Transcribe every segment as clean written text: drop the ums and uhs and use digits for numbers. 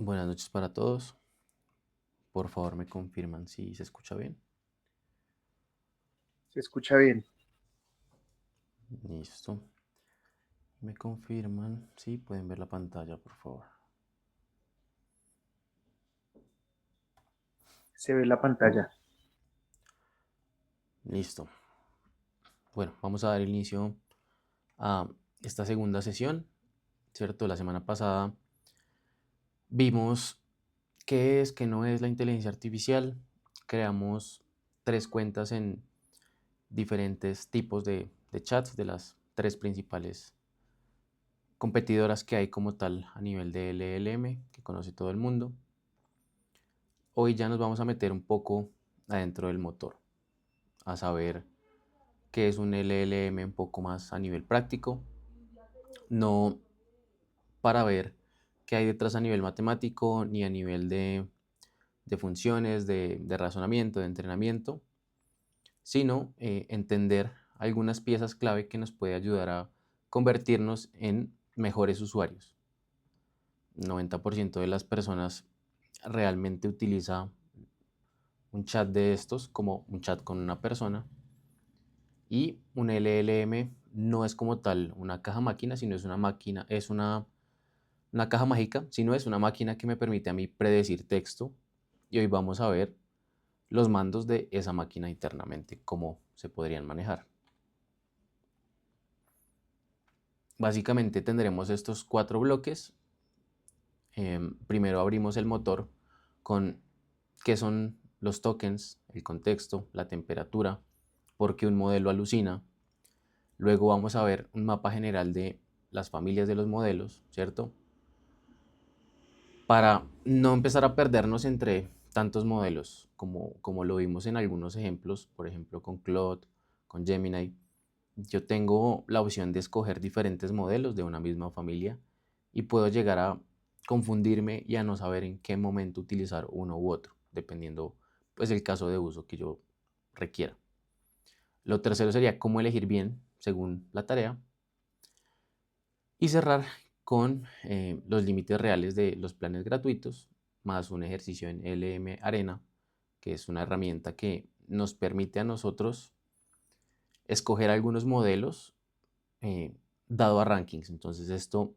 Buenas noches para todos. Por favor, me confirman si se escucha bien. Se escucha bien. Listo. Me confirman si pueden ver la pantalla, por favor. Se ve la pantalla. Listo. Bueno, vamos a dar inicio a esta segunda sesión, ¿cierto? La semana pasada vimos qué es, qué no es la inteligencia artificial. Creamos 3 cuentas en diferentes tipos de chats de las 3 principales competidoras que hay como tal a nivel de LLM, que conoce todo el mundo. Hoy ya nos vamos a meter un poco adentro del motor, a saber qué es un LLM un poco más a nivel práctico, no para ver qué hay detrás a nivel matemático ni a nivel de funciones, de razonamiento, de entrenamiento, sino entender algunas piezas clave que nos puede ayudar a convertirnos en mejores usuarios. 90% de las personas realmente utiliza un chat de estos como un chat con una persona. Y un LLM no es como tal una caja máquina, sino es una máquina, es una caja mágica, sino es una máquina que me permite a mí predecir texto. Y hoy vamos a ver los mandos de esa máquina internamente, cómo se podrían manejar. Básicamente tendremos estos 4 bloques. Primero abrimos el motor con qué son los tokens, el contexto, la temperatura, por qué un modelo alucina. Luego vamos a ver un mapa general de las familias de los modelos, ¿cierto? Para no empezar a perdernos entre tantos modelos, como lo vimos en algunos ejemplos, por ejemplo con Claude, con Gemini. Yo tengo la opción de escoger diferentes modelos de una misma familia y puedo llegar a confundirme y a no saber en qué momento utilizar uno u otro, dependiendo pues el caso de uso que yo requiera. Lo tercero sería cómo elegir bien según la tarea. Y cerrar con los límites reales de los planes gratuitos, más un ejercicio en LM Arena, que es una herramienta que nos permite a nosotros escoger algunos modelos eh, dado a rankings. Entonces esto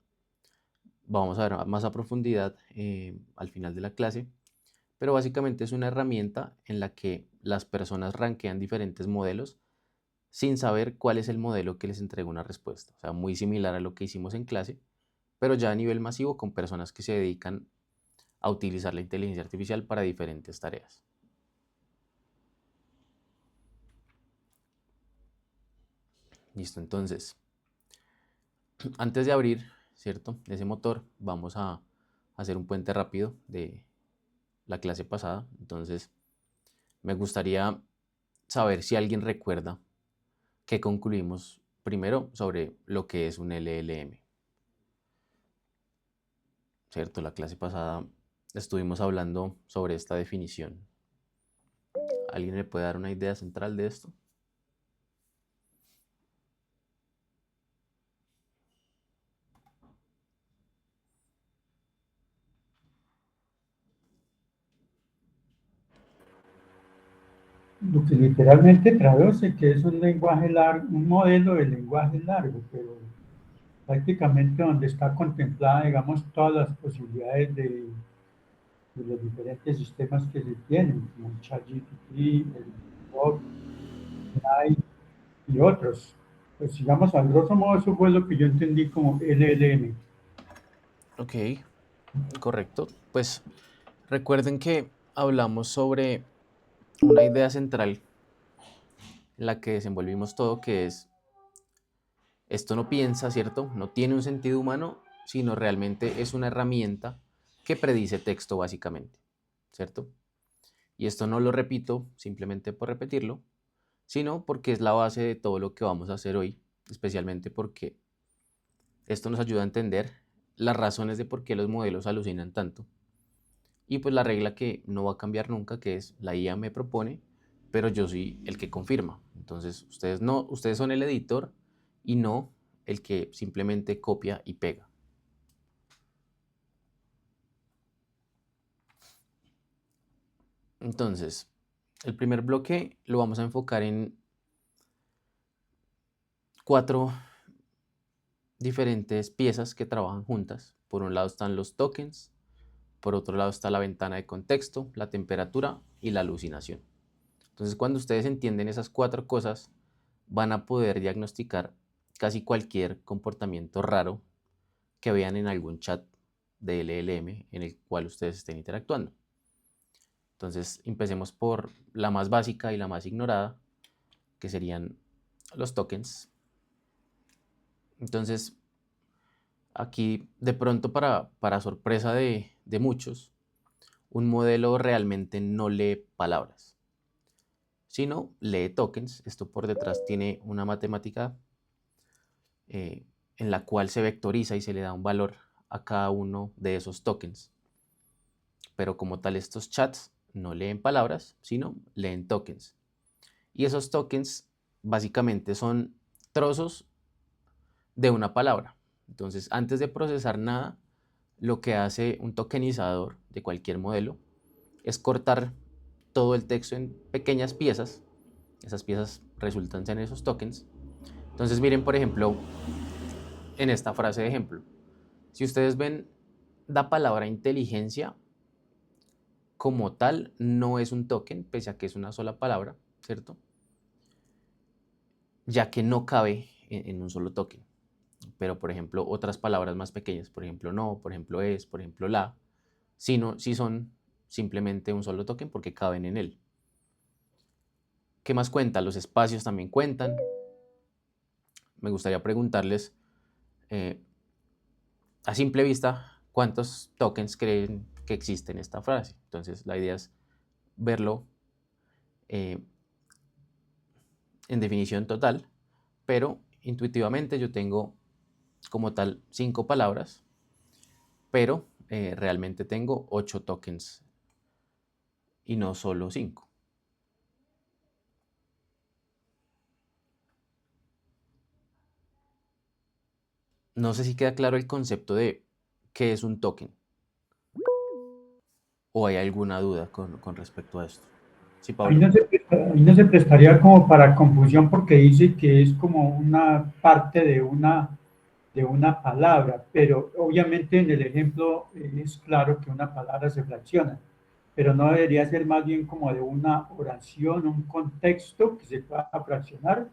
vamos a ver más a profundidad al final de la clase, pero básicamente es una herramienta en la que las personas rankean diferentes modelos sin saber cuál es el modelo que les entrega una respuesta. O sea, muy similar a lo que hicimos en clase, pero ya a nivel masivo con personas que se dedican a utilizar la inteligencia artificial para diferentes tareas. Listo, entonces, antes de abrir, ¿cierto? Ese motor, vamos a hacer un puente rápido de la clase pasada. Entonces, me gustaría saber si alguien recuerda que concluimos primero sobre lo que es un LLM, ¿cierto? La clase pasada estuvimos hablando sobre esta definición. ¿Alguien me puede dar una idea central de esto? Lo que literalmente traduce que es un lenguaje largo, un modelo de lenguaje largo, pero prácticamente donde está contemplada, digamos, todas las posibilidades de los diferentes sistemas que se tienen, como el ChatGPT, el Grok, AI y otros. Pues digamos, al grosso modo, eso fue lo que yo entendí como LLM. Ok, correcto. Pues recuerden que hablamos sobre una idea central en la que desenvolvimos todo, que es esto no piensa, ¿cierto? No tiene un sentido humano, sino realmente es una herramienta que predice texto básicamente, ¿cierto? Y esto no lo repito simplemente por repetirlo, sino porque es la base de todo lo que vamos a hacer hoy, especialmente porque esto nos ayuda a entender las razones de por qué los modelos alucinan tanto. Y pues la regla que no va a cambiar nunca, que es la IA me propone, pero yo soy el que confirma. Entonces, ustedes no, ustedes son el editor y no el que simplemente copia y pega. Entonces, el primer bloque lo vamos a enfocar en 4 diferentes piezas que trabajan juntas. Por un lado están los tokens, por otro lado está la ventana de contexto, la temperatura y la alucinación. Entonces, cuando ustedes entienden esas 4 cosas, van a poder diagnosticar casi cualquier comportamiento raro que vean en algún chat de LLM en el cual ustedes estén interactuando. Entonces, empecemos por la más básica y la más ignorada, que serían los tokens. Entonces, aquí de pronto para sorpresa de muchos, un modelo realmente no lee palabras, sino lee tokens. Esto por detrás tiene una matemática en la cual se vectoriza y se le da un valor a cada uno de esos tokens. Pero como tal, estos chats no leen palabras, sino leen tokens. Y esos tokens básicamente son trozos de una palabra. Entonces, antes de procesar nada, lo que hace un tokenizador de cualquier modelo es cortar todo el texto en pequeñas piezas. Esas piezas resultan en esos tokens. Entonces, miren, por ejemplo, en esta frase de ejemplo. Si ustedes ven, la palabra inteligencia como tal no es un token, pese a que es una sola palabra, ¿cierto? Ya que no cabe en un solo token. Pero, por ejemplo, otras palabras más pequeñas, por ejemplo, no, por ejemplo, es, por ejemplo, la, sí son simplemente un solo token porque caben en él. ¿Qué más cuenta? Los espacios también cuentan. Me gustaría preguntarles, eh, a simple vista, ¿cuántos tokens creen que existen en esta frase? Entonces, la idea es verlo eh, en definición total, pero intuitivamente yo tengo como tal 5 palabras, pero realmente tengo 8 tokens y no solo 5. No sé si queda claro el concepto de qué es un token o hay alguna duda con respecto a esto. Sí, Pablo. Ahí no se prestaría como para confusión porque dice que es como una parte de una palabra, pero obviamente en el ejemplo es claro que una palabra se fracciona, pero no debería ser más bien como de una oración, un contexto que se pueda fraccionar.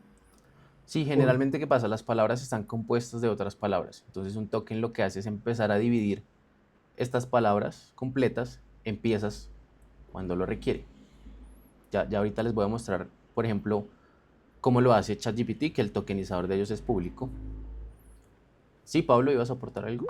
Sí, Por, generalmente, ¿qué pasa? Las palabras están compuestas de otras palabras. Entonces, un token lo que hace es empezar a dividir estas palabras completas en piezas cuando lo requiere. Ya ahorita les voy a mostrar, por ejemplo, cómo lo hace ChatGPT, que el tokenizador de ellos es público. Sí, Pablo, ¿ibas a aportar algo?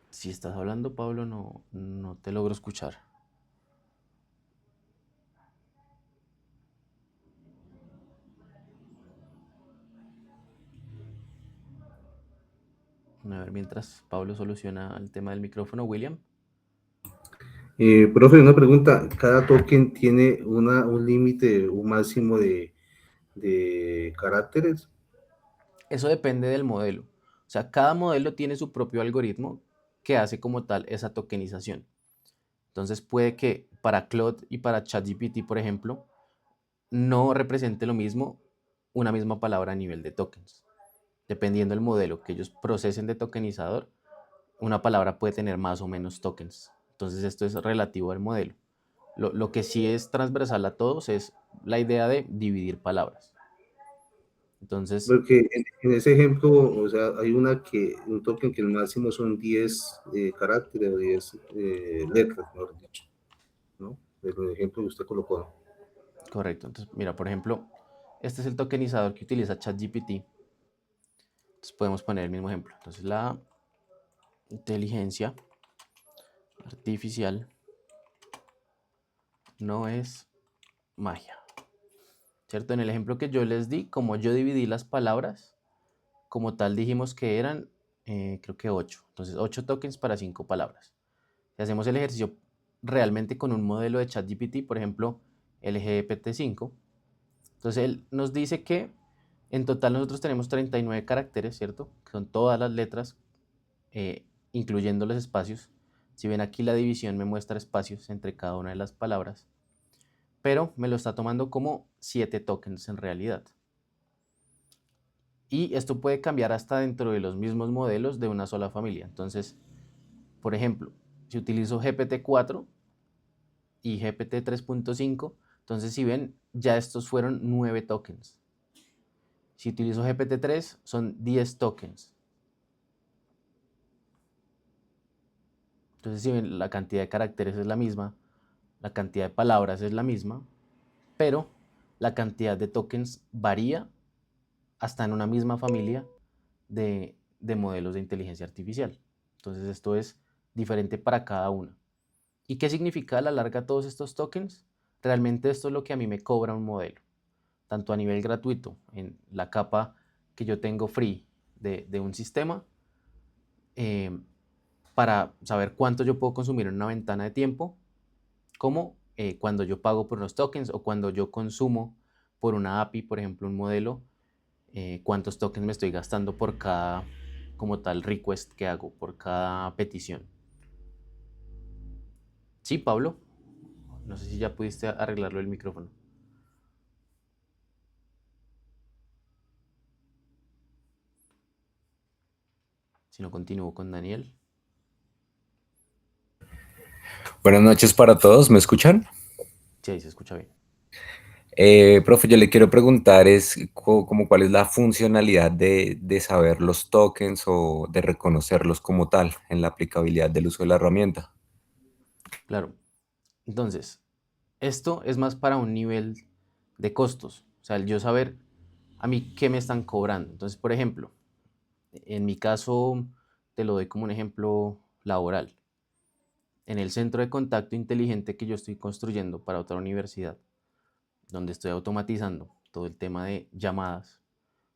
Si estás hablando, Pablo, no te logro escuchar. A ver, mientras Pablo soluciona el tema del micrófono, William. Profe, una pregunta. ¿Cada token tiene un límite, un máximo de caracteres? Eso depende del modelo. O sea, cada modelo tiene su propio algoritmo que hace como tal esa tokenización. Entonces puede que para Claude y para ChatGPT, por ejemplo, no represente lo mismo una misma palabra a nivel de tokens. Dependiendo del modelo que ellos procesen de tokenizador, una palabra puede tener más o menos tokens. Entonces esto es relativo al modelo. Lo que sí es transversal a todos es la idea de dividir palabras. Entonces, Porque en ese ejemplo, o sea, hay un token que el máximo son 10 caracteres o 10 letras, mejor dicho, ¿no? El ejemplo que usted colocó. correcto. Entonces, mira, por ejemplo, este es el tokenizador que utiliza ChatGPT. Entonces podemos poner el mismo ejemplo. Entonces la inteligencia artificial no es magia, ¿cierto? En el ejemplo que yo les di, como yo dividí las palabras, como tal dijimos que eran, creo que 8. Entonces 8 tokens para 5 palabras. Si hacemos el ejercicio realmente con un modelo de ChatGPT, por ejemplo, el GPT-5, entonces él nos dice que En total nosotros tenemos 39 caracteres, ¿cierto? Que son todas las letras, incluyendo los espacios. Si ven aquí la división me muestra espacios entre cada una de las palabras, pero me lo está tomando como 7 tokens en realidad. Y esto puede cambiar hasta dentro de los mismos modelos de una sola familia. Entonces, por ejemplo, si utilizo GPT-4 y GPT 3.5, entonces si ven, ya estos fueron 9 tokens. Si utilizo GPT-3, son 10 tokens. Entonces, si ven, la cantidad de caracteres es la misma, la cantidad de palabras es la misma, pero la cantidad de tokens varía hasta en una misma familia de modelos de inteligencia artificial. Entonces, esto es diferente para cada una. ¿Y qué significa a la larga todos estos tokens? Realmente esto es lo que a mí me cobra un modelo, tanto a nivel gratuito, en la capa que yo tengo free de un sistema, para saber cuánto yo puedo consumir en una ventana de tiempo, como cuando yo pago por unos tokens o cuando yo consumo por una API, por ejemplo, un modelo, cuántos tokens me estoy gastando por cada, como tal, request que hago, por cada petición. Sí, Pablo, no sé si ya pudiste arreglarlo el micrófono. Si no, continúo con Daniel. Buenas noches para todos, ¿me escuchan? Sí, ahí se escucha bien. Profe, yo le quiero preguntar como cuál es la funcionalidad de saber los tokens o de reconocerlos como tal en la aplicabilidad del uso de la herramienta. Claro. Entonces, esto es más para un nivel de costos. O sea, el yo saber a mí qué me están cobrando. Entonces, por ejemplo, en mi caso, te lo doy como un ejemplo laboral. En el centro de contacto inteligente que yo estoy construyendo para otra universidad, donde estoy automatizando todo el tema de llamadas,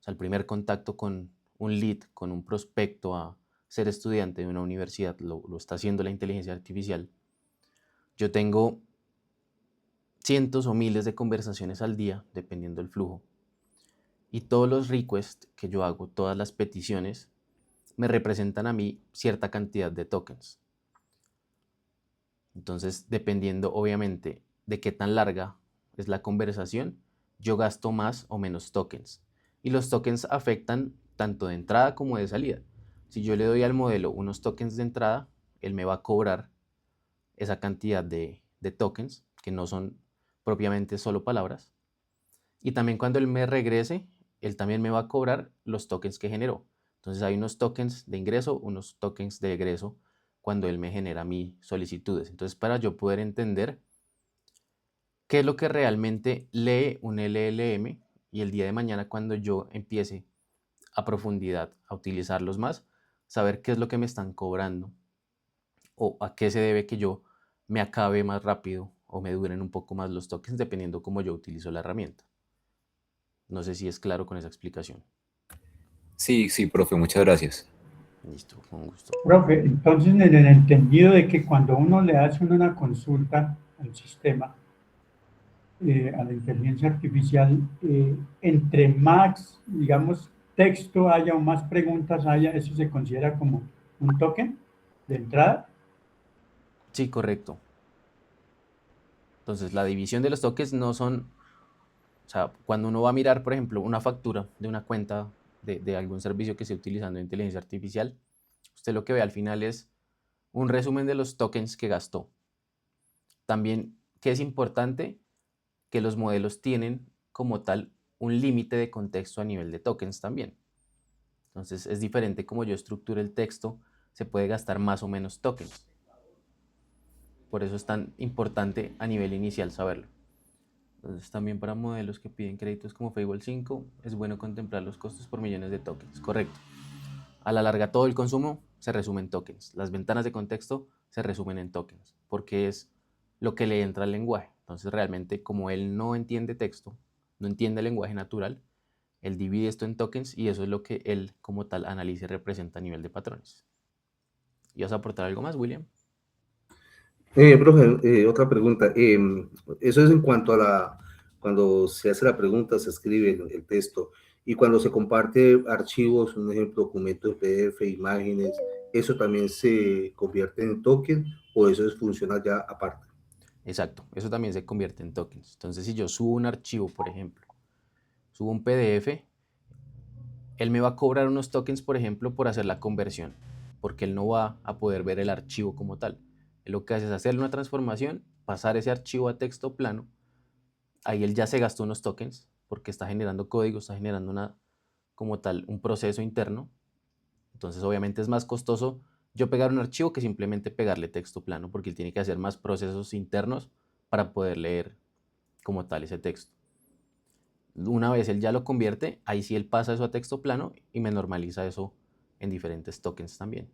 o sea, el primer contacto con un lead, con un prospecto a ser estudiante de una universidad, lo está haciendo la inteligencia artificial. Yo tengo cientos o miles de conversaciones al día, dependiendo del flujo. Y todos los requests que yo hago, todas las peticiones, me representan a mí cierta cantidad de tokens. Entonces, dependiendo obviamente de qué tan larga es la conversación, yo gasto más o menos tokens. Y los tokens afectan tanto de entrada como de salida. Si yo le doy al modelo unos tokens de entrada, él me va a cobrar esa cantidad de tokens, que no son propiamente solo palabras. Y también cuando él me regrese, él también me va a cobrar los tokens que generó. Entonces hay unos tokens de ingreso, unos tokens de egreso cuando él me genera mis solicitudes. Entonces, para yo poder entender qué es lo que realmente lee un LLM, y el día de mañana cuando yo empiece a profundidad a utilizarlos más, saber qué es lo que me están cobrando o a qué se debe que yo me acabe más rápido o me duren un poco más los tokens dependiendo cómo yo utilizo la herramienta. No sé si es claro con esa explicación. Sí, sí, profe, muchas gracias. Listo, con gusto. Profe, entonces en el entendido de que cuando uno le hace una consulta al sistema, a la inteligencia artificial, entre más, digamos, texto haya o más preguntas haya, ¿eso se considera como un token de entrada? Sí, correcto. Entonces, la división de los tokens no son, o sea, cuando uno va a mirar, por ejemplo, una factura de una cuenta de algún servicio que esté utilizando inteligencia artificial, usted lo que ve al final es un resumen de los tokens que gastó. También, que es importante, que los modelos tienen como tal un límite de contexto a nivel de tokens también. Entonces, es diferente como yo estructure el texto, se puede gastar más o menos tokens. Por eso es tan importante a nivel inicial saberlo. Entonces, también para modelos que piden créditos como Fable 5, es bueno contemplar los costos por millones de tokens. Correcto. A la larga, todo el consumo se resume en tokens. Las ventanas de contexto se resumen en tokens, porque es lo que le entra al lenguaje. Entonces, realmente, como él no entiende texto, no entiende el lenguaje natural, él divide esto en tokens y eso es lo que él, como tal, analiza y representa a nivel de patrones. ¿Y vas a aportar algo más, William? Profe, otra pregunta. Eso es en cuanto a cuando se hace la pregunta, se escribe el texto. Y cuando se comparte archivos, un ejemplo, documentos PDF, imágenes, ¿eso también se convierte en token o eso es funcional ya aparte? Exacto, eso también se convierte en tokens. Entonces, si yo subo un archivo, por ejemplo, subo un PDF, él me va a cobrar unos tokens, por ejemplo, por hacer la conversión, porque él no va a poder ver el archivo como tal. Él lo que hace es hacerle una transformación, pasar ese archivo a texto plano. Ahí él ya se gastó unos tokens, porque está generando código, está generando como tal un proceso interno. Entonces, obviamente es más costoso yo pegar un archivo que simplemente pegarle texto plano, porque él tiene que hacer más procesos internos para poder leer como tal ese texto. Una vez él ya lo convierte, ahí sí él pasa eso a texto plano y me normaliza eso en diferentes tokens también.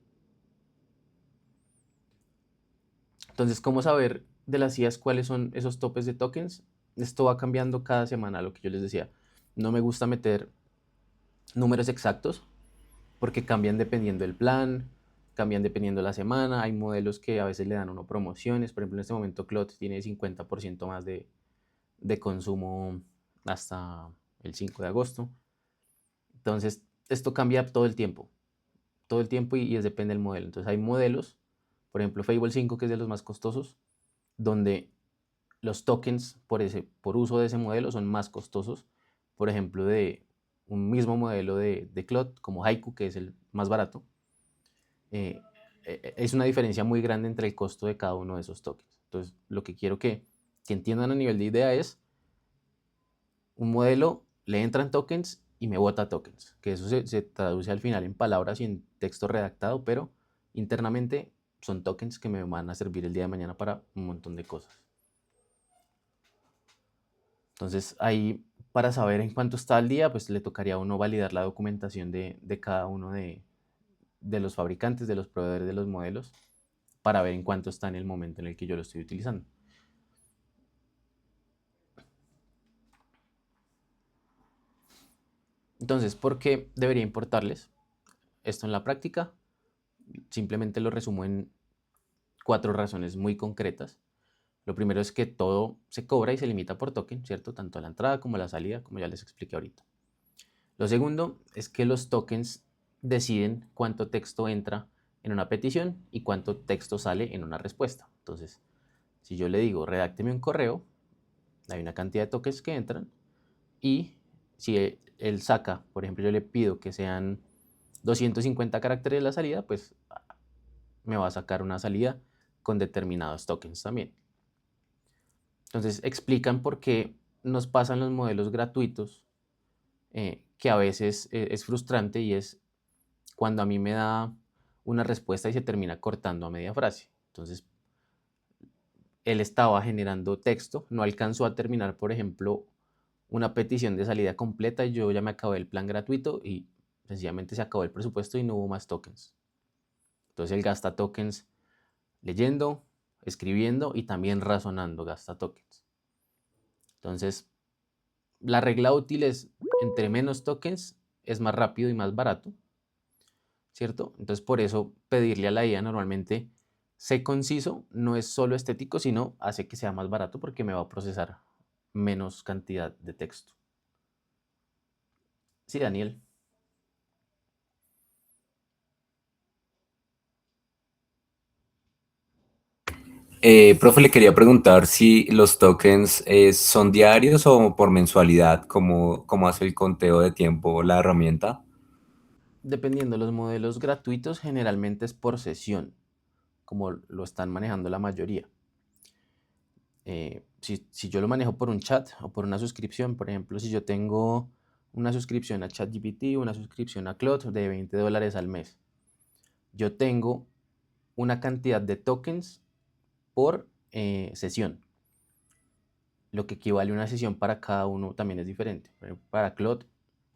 Entonces, ¿cómo saber de las IAs cuáles son esos topes de tokens? Esto va cambiando cada semana, lo que yo les decía. No me gusta meter números exactos porque cambian dependiendo del plan, cambian dependiendo de la semana. Hay modelos que a veces le dan a uno promociones. Por ejemplo, en este momento Cloud tiene 50% más de consumo hasta el 5 de agosto. Entonces, esto cambia todo el tiempo y depende del modelo. Entonces, hay modelos, por ejemplo, Fable 5, que es de los más costosos, donde los tokens por uso de ese modelo son más costosos. Por ejemplo, de un mismo modelo de Cloud, como Haiku, que es el más barato, es una diferencia muy grande entre el costo de cada uno de esos tokens. Entonces, lo que quiero que entiendan a nivel de idea es, un modelo le entran tokens y me bota tokens, que eso se traduce al final en palabras y en texto redactado, pero internamente son tokens que me van a servir el día de mañana para un montón de cosas. Entonces ahí, para saber en cuánto está al día, pues le tocaría a uno validar la documentación de cada uno de los fabricantes, de los proveedores de los modelos, para ver en cuánto está en el momento en el que yo lo estoy utilizando. Entonces, ¿por qué debería importarles esto en la práctica? Simplemente lo resumo en 4 razones muy concretas. Lo primero es que todo se cobra y se limita por token, ¿cierto? Tanto la entrada como la salida, como ya les expliqué ahorita. Lo segundo es que los tokens deciden cuánto texto entra en una petición y cuánto texto sale en una respuesta. Entonces, si yo le digo, redácteme un correo, hay una cantidad de tokens que entran, y si él saca, por ejemplo, yo le pido que sean 250 caracteres de la salida, pues me va a sacar una salida con determinados tokens también. Entonces explican por qué nos pasan los modelos gratuitos, que a veces es frustrante, y es cuando a mí me da una respuesta y se termina cortando a media frase. Entonces, él estaba generando texto, no alcanzó a terminar, por ejemplo, una petición de salida completa y yo ya me acabé el plan gratuito y sencillamente se acabó el presupuesto y no hubo más tokens. Entonces él gasta tokens leyendo, escribiendo y también razonando, gasta tokens. Entonces, la regla útil es, entre menos tokens es más rápido y más barato, ¿cierto? Entonces, por eso pedirle a la IA normalmente, sé conciso, no es solo estético, sino hace que sea más barato porque me va a procesar menos cantidad de texto. Sí, Daniel. Profe, le quería preguntar si los tokens son diarios o por mensualidad, cómo hace el conteo de tiempo la herramienta. Dependiendo de los modelos gratuitos, generalmente es por sesión, como lo están manejando la mayoría. Si yo lo manejo por un chat o por una suscripción, por ejemplo, si yo tengo una suscripción a ChatGPT, una suscripción a Claude de $20 al mes, yo tengo una cantidad de tokens por sesión. Lo que equivale a una sesión para cada uno también es diferente. Por ejemplo, para Claude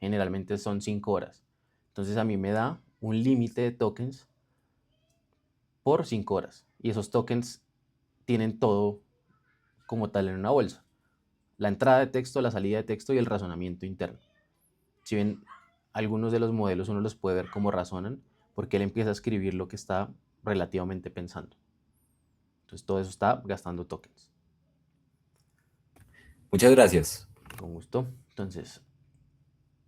generalmente son 5 horas. Entonces a mí me da un límite de tokens por 5 horas. Y esos tokens tienen todo como tal en una bolsa. La entrada de texto, la salida de texto y el razonamiento interno. Si ven, algunos de los modelos uno los puede ver cómo razonan, porque él empieza a escribir lo que está relativamente pensando. Entonces todo eso está gastando tokens. Muchas gracias. Con gusto. Entonces,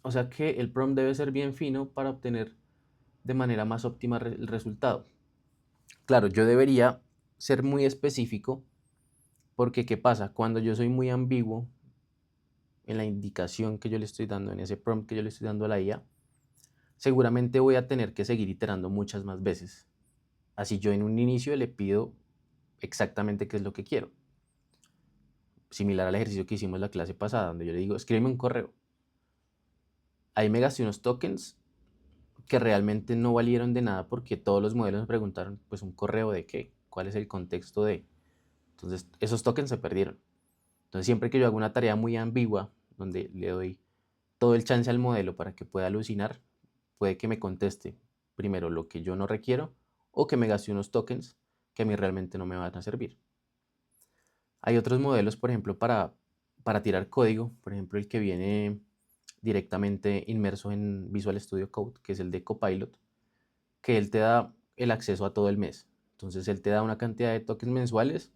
O sea que el prompt debe ser bien fino para obtener de manera más óptima el resultado. Claro, yo debería ser muy específico porque ¿qué pasa? Cuando yo soy muy ambiguo en la indicación que yo le estoy dando, en ese prompt que yo le estoy dando a la IA, seguramente voy a tener que seguir iterando muchas más veces. Así yo en un inicio le pido exactamente qué es lo que quiero. Similar al ejercicio que hicimos la clase pasada, donde yo le digo, escríbeme un correo. Ahí me gasté unos tokens que realmente no valieron de nada porque todos los modelos me preguntaron, pues un correo de qué, cuál es el contexto de. Entonces esos tokens se perdieron. Entonces siempre que yo hago una tarea muy ambigua, donde le doy todo el chance al modelo para que pueda alucinar, puede que me conteste primero lo que yo no requiero o que me gaste unos tokens que a mí realmente no me van a servir. Hay otros modelos, por ejemplo, para tirar código, por ejemplo, el que viene directamente inmerso en Visual Studio Code, que es el de Copilot, que él te da el acceso a todo el mes. Entonces él te da una cantidad de tokens mensuales,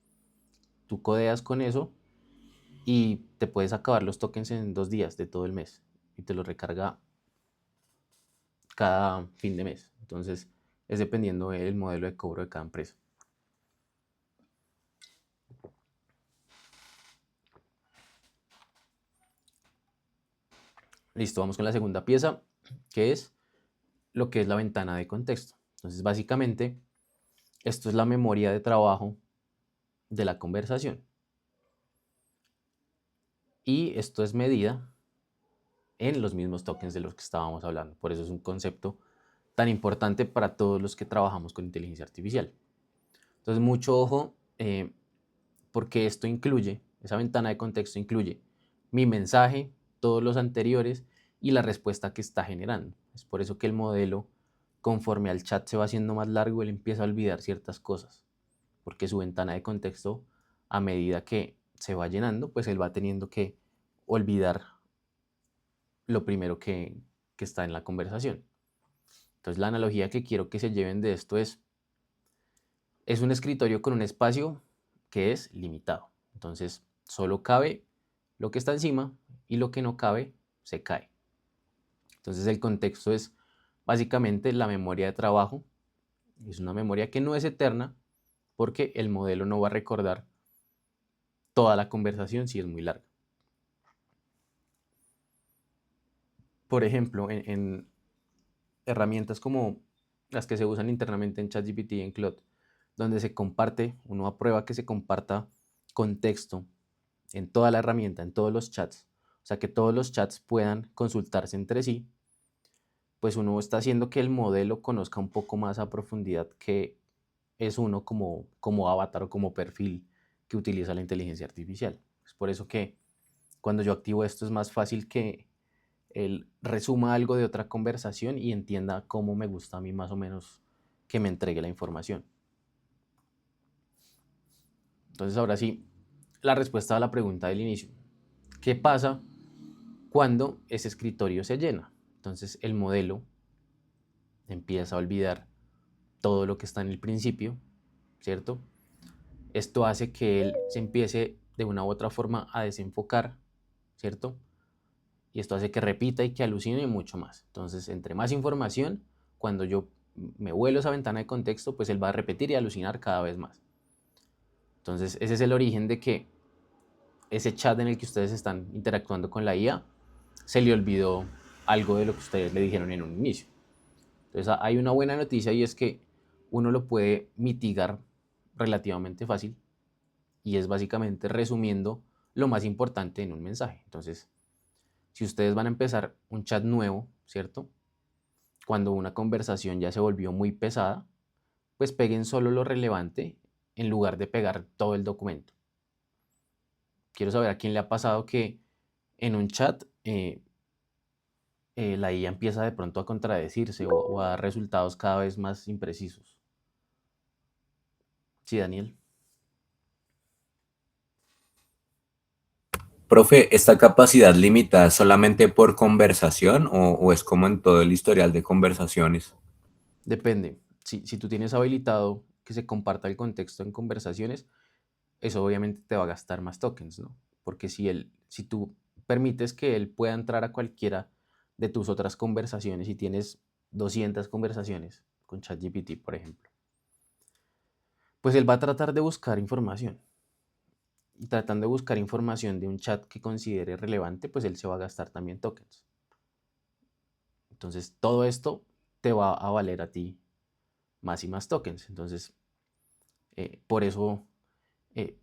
tú codeas con eso y te puedes acabar los tokens en 2 días de todo el mes y te los recarga cada fin de mes. Entonces es dependiendo del modelo de cobro de cada empresa. Listo, vamos con la segunda pieza, que es lo que es la ventana de contexto. Entonces, básicamente, esto es la memoria de trabajo de la conversación. Y esto es medida en los mismos tokens de los que estábamos hablando. Por eso es un concepto tan importante para todos los que trabajamos con inteligencia artificial. Entonces, mucho ojo, porque esto incluye, esa ventana de contexto incluye mi mensaje, todos los anteriores y la respuesta que está generando. Es por eso que el modelo, conforme al chat se va haciendo más largo, él empieza a olvidar ciertas cosas, porque su ventana de contexto, a medida que se va llenando, pues él va teniendo que olvidar lo primero que está en la conversación. Entonces la analogía que quiero que se lleven de esto es un escritorio con un espacio que es limitado. Entonces solo cabe lo que está encima y lo que no cabe se cae. Entonces el contexto es básicamente la memoria de trabajo. Es una memoria que no es eterna porque el modelo no va a recordar toda la conversación si es muy larga. Por ejemplo, en herramientas como las que se usan internamente en ChatGPT y en Claude, donde se comparte, uno aprueba que se comparta contexto en toda la herramienta, en todos los chats, o sea que todos los chats puedan consultarse entre sí, pues uno está haciendo que el modelo conozca un poco más a profundidad qué es uno como avatar o como perfil que utiliza la inteligencia artificial. Es por eso que cuando yo activo esto es más fácil que él resuma algo de otra conversación y entienda cómo me gusta a mí más o menos que me entregue la información. Entonces ahora sí, la respuesta a la pregunta del inicio. ¿Qué pasa cuando ese escritorio se llena? Entonces el modelo empieza a olvidar todo lo que está en el principio, ¿cierto? Esto hace que él se empiece de una u otra forma a desenfocar, ¿cierto? Y esto hace que repita y que alucine mucho más. Entonces, entre más información, cuando yo me vuelo esa ventana de contexto, pues él va a repetir y alucinar cada vez más. Entonces, ese es el origen de que ese chat en el que ustedes están interactuando con la IA, se le olvidó algo de lo que ustedes le dijeron en un inicio. Entonces, hay una buena noticia y es que uno lo puede mitigar relativamente fácil y es básicamente resumiendo lo más importante en un mensaje. Entonces, si ustedes van a empezar un chat nuevo, ¿cierto? Cuando una conversación ya se volvió muy pesada, pues peguen solo lo relevante en lugar de pegar todo el documento. Quiero saber a quién le ha pasado que en un chat la IA empieza de pronto a contradecirse o a dar resultados cada vez más imprecisos. Sí, Daniel. Profe, ¿esta capacidad limitada solamente por conversación o es como en todo el historial de conversaciones? Depende. Si tú tienes habilitado que se comparta el contexto en conversaciones, eso obviamente te va a gastar más tokens, ¿no? Porque si tú permites que él pueda entrar a cualquiera de tus otras conversaciones y tienes 200 conversaciones con ChatGPT, por ejemplo, pues él va a tratar de buscar información. Y tratando de buscar información de un chat que considere relevante, pues él se va a gastar también tokens. Entonces, todo esto te va a valer a ti más y más tokens. Entonces, por eso,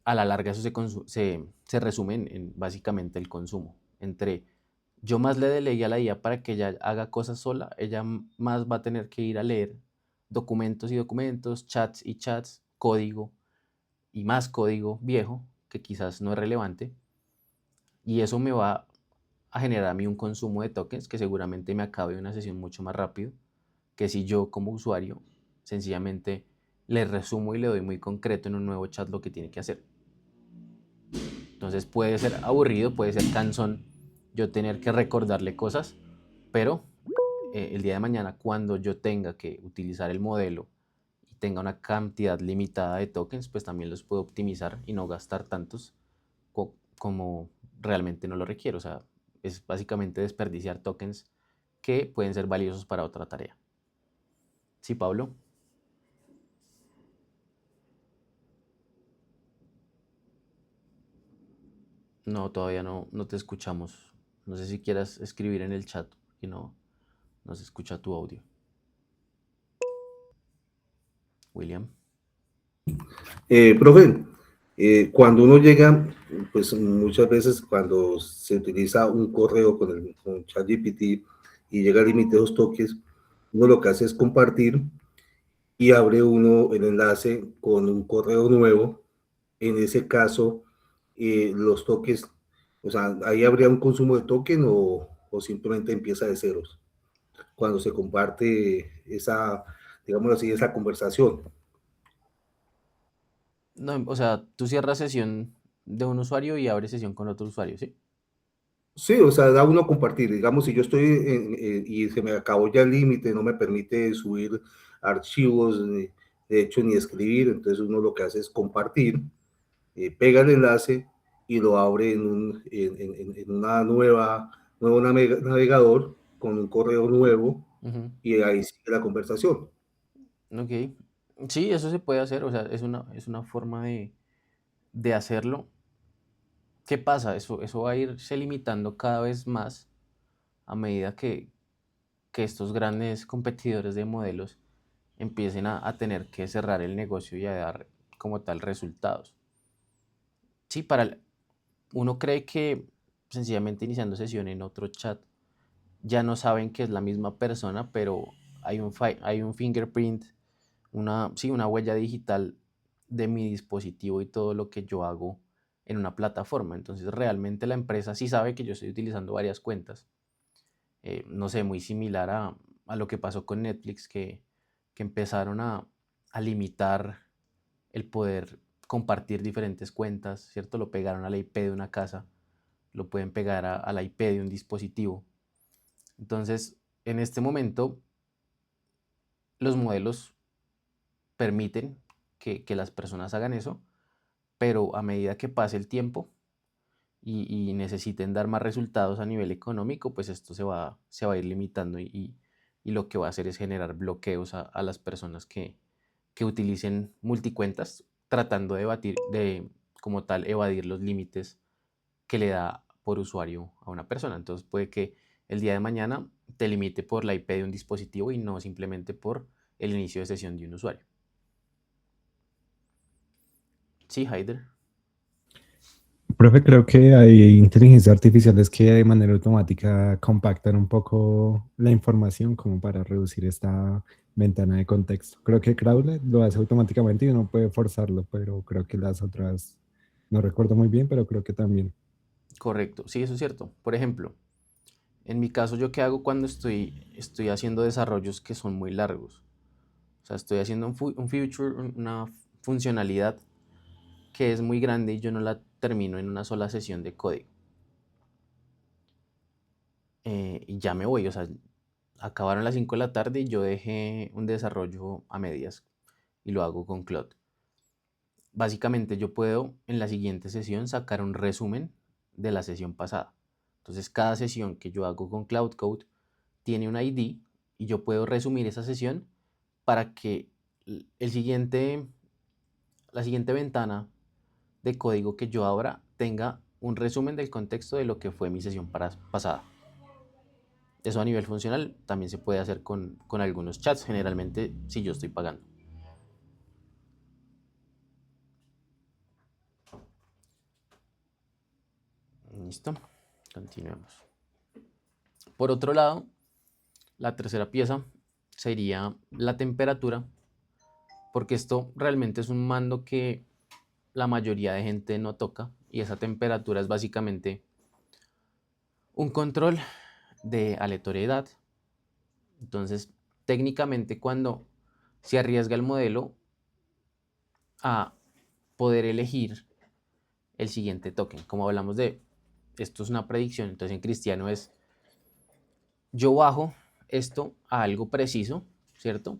a la larga, eso se resume en básicamente el consumo. Entre yo más le delegué a la IA para que ella haga cosas sola, ella más va a tener que ir a leer documentos y documentos, chats y chats, código y más código viejo que quizás no es relevante. Y eso me va a generar a mí un consumo de tokens que seguramente me acabe una sesión mucho más rápido que si yo como usuario sencillamente le resumo y le doy muy concreto en un nuevo chat lo que tiene que hacer. Entonces puede ser aburrido, puede ser cansón yo tener que recordarle cosas, pero el día de mañana cuando yo tenga que utilizar el modelo y tenga una cantidad limitada de tokens, pues también los puedo optimizar y no gastar tantos como realmente no lo requiero. O sea, es básicamente desperdiciar tokens que pueden ser valiosos para otra tarea. ¿Sí, Pablo? No, todavía no te escuchamos. No sé si quieras escribir en el chat, porque no se escucha tu audio. William. Profe, cuando uno llega, pues muchas veces cuando se utiliza un correo con ChatGPT y llega al límite de los toques, uno lo que hace es compartir y abre uno el enlace con un correo nuevo. En ese caso, los toques, o sea, ahí habría un consumo de token o simplemente empieza de ceros cuando se comparte esa, digamos así, esa conversación. No, o sea, tú cierras sesión de un usuario y abres sesión con otro usuario, ¿sí? Sí, o sea, da uno a compartir. Digamos, si yo estoy y se me acabó ya el límite, no me permite subir archivos, de hecho, ni escribir, entonces uno lo que hace es compartir, pega el enlace y lo abre en una nuevo navegador con un correo nuevo y ahí sigue la conversación. Ok. Sí, eso se puede hacer, o sea, es una forma de hacerlo. ¿Qué pasa? Eso va a irse limitando cada vez más a medida que estos grandes competidores de modelos empiecen a tener que cerrar el negocio y a dar como tal resultados. Sí, uno cree que sencillamente iniciando sesión en otro chat ya no saben que es la misma persona, pero hay un fingerprint, una huella digital de mi dispositivo y todo lo que yo hago en una plataforma. Entonces realmente la empresa sí sabe que yo estoy utilizando varias cuentas. No sé, muy similar a lo que pasó con Netflix, que empezaron a limitar el poder compartir diferentes cuentas, ¿cierto? Lo pegaron a la IP de una casa, lo pueden pegar a la IP de un dispositivo. Entonces, en este momento, los modelos permiten que las personas hagan eso, pero a medida que pase el tiempo y necesiten dar más resultados a nivel económico, pues esto se va a ir limitando y lo que va a hacer es generar bloqueos a las personas que utilicen multicuentas, tratando de como tal evadir los límites que le da por usuario a una persona. Entonces puede que el día de mañana te limite por la IP de un dispositivo y no simplemente por el inicio de sesión de un usuario. Sí, Haider. Profe, creo que hay inteligencias artificiales que de manera automática compactan un poco la información como para reducir esta ventana de contexto. Creo que Crowdle lo hace automáticamente y uno puede forzarlo, pero creo que las otras, no recuerdo muy bien, pero creo que también. Correcto, sí, eso es cierto. Por ejemplo, en mi caso, ¿yo qué hago cuando estoy haciendo desarrollos que son muy largos? O sea, estoy haciendo un feature, una funcionalidad que es muy grande y yo no la termino en una sola sesión de código. Y ya me voy, o sea, acabaron las 5 de la tarde y yo dejé un desarrollo a medias y lo hago con Claude. Básicamente yo puedo en la siguiente sesión sacar un resumen de la sesión pasada. Entonces cada sesión que yo hago con Cloud Code tiene un ID y yo puedo resumir esa sesión para que la siguiente ventana de código que yo abra tenga un resumen del contexto de lo que fue mi sesión pasada. Eso a nivel funcional también se puede hacer con algunos chats, generalmente si yo estoy pagando. Listo, continuemos. Por otro lado, la tercera pieza sería la temperatura, porque esto realmente es un mando que la mayoría de gente no toca, y esa temperatura es básicamente un control de aleatoriedad. Entonces, técnicamente, cuando se arriesga el modelo a poder elegir el siguiente token, como hablamos de esto es una predicción, entonces en cristiano es yo bajo esto a algo preciso, ¿cierto?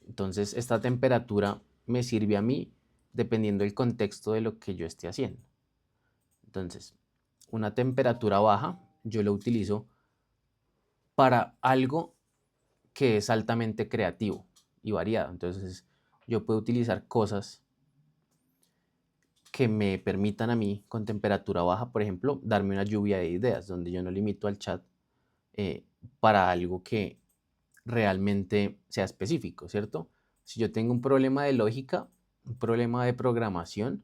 Entonces esta temperatura me sirve a mí dependiendo del contexto de lo que yo esté haciendo. Entonces, una temperatura baja yo lo utilizo para algo que es altamente creativo y variado. Entonces, yo puedo utilizar cosas que me permitan a mí, con temperatura baja, por ejemplo, darme una lluvia de ideas, donde yo no limito al chat para algo que realmente sea específico, ¿cierto? Si yo tengo un problema de lógica, un problema de programación,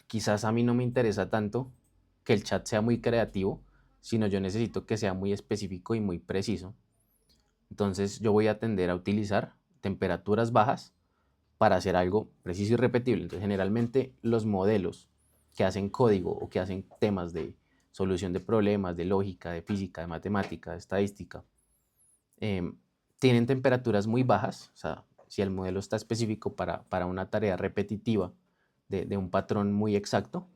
quizás a mí no me interesa tanto que el chat sea muy creativo, sino yo necesito que sea muy específico y muy preciso. Entonces yo voy a tender a utilizar temperaturas bajas para hacer algo preciso y repetible. Entonces generalmente los modelos que hacen código o que hacen temas de solución de problemas, de lógica, de física, de matemática, de estadística, tienen temperaturas muy bajas. O sea, si el modelo está específico para una tarea repetitiva de un patrón muy exacto,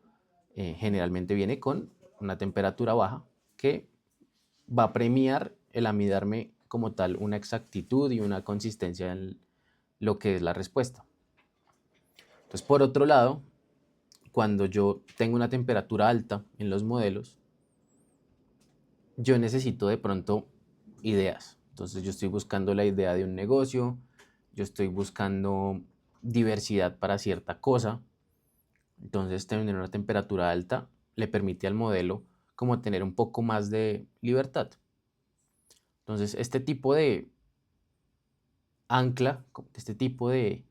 generalmente viene con una temperatura baja que va a premiar el amidarme como tal una exactitud y una consistencia en lo que es la respuesta. Entonces, por otro lado, cuando yo tengo una temperatura alta en los modelos, yo necesito de pronto ideas. Entonces yo estoy buscando la idea de un negocio, yo estoy buscando diversidad para cierta cosa. Entonces tener una temperatura alta le permite al modelo como tener un poco más de libertad. Entonces este tipo de ancla, este tipo de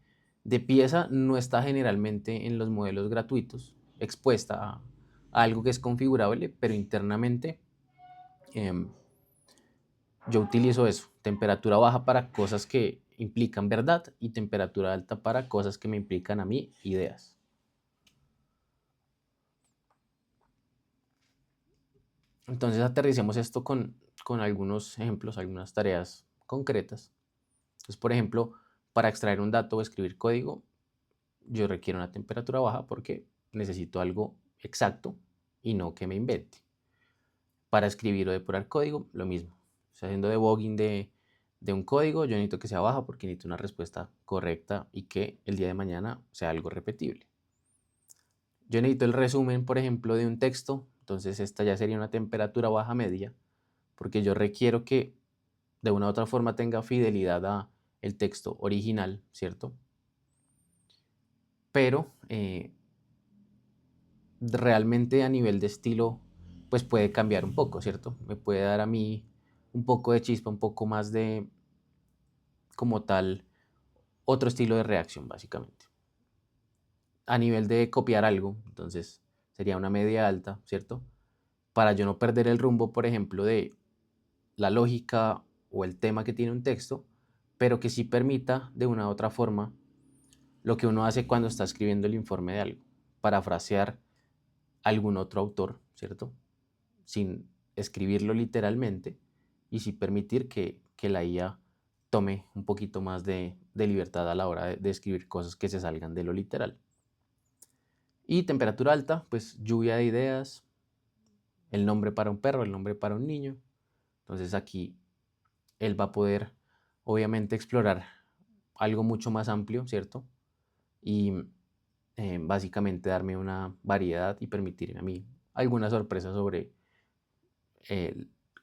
pieza no está generalmente en los modelos gratuitos, expuesta a algo que es configurable, pero internamente yo utilizo eso, temperatura baja para cosas que implican verdad y temperatura alta para cosas que me implican a mí ideas. Entonces aterricemos esto con algunos ejemplos, algunas tareas concretas. Entonces, por ejemplo, para extraer un dato o escribir código, yo requiero una temperatura baja porque necesito algo exacto y no que me invente. Para escribir o depurar código, lo mismo. Estoy haciendo debugging de un código, yo necesito que sea baja porque necesito una respuesta correcta y que el día de mañana sea algo repetible. Yo necesito el resumen, por ejemplo, de un texto, entonces esta ya sería una temperatura baja media, porque yo requiero que de una u otra forma tenga fidelidad a el texto original, ¿cierto? Pero realmente a nivel de estilo, pues puede cambiar un poco, ¿cierto? Me puede dar a mí un poco de chispa, un poco más de, como tal, otro estilo de reacción, básicamente. A nivel de copiar algo, entonces sería una media alta, ¿cierto? Para yo no perder el rumbo, por ejemplo, de la lógica o el tema que tiene un texto, pero que sí permita de una u otra forma lo que uno hace cuando está escribiendo el informe de algo, parafrasear algún otro autor, ¿cierto? Sin escribirlo literalmente y sí permitir que la IA tome un poquito más de libertad a la hora de escribir cosas que se salgan de lo literal. Y temperatura alta, pues lluvia de ideas, el nombre para un perro, el nombre para un niño. Entonces aquí él va a poder obviamente explorar algo mucho más amplio, ¿cierto? Y básicamente darme una variedad y permitirme a mí alguna sorpresa sobre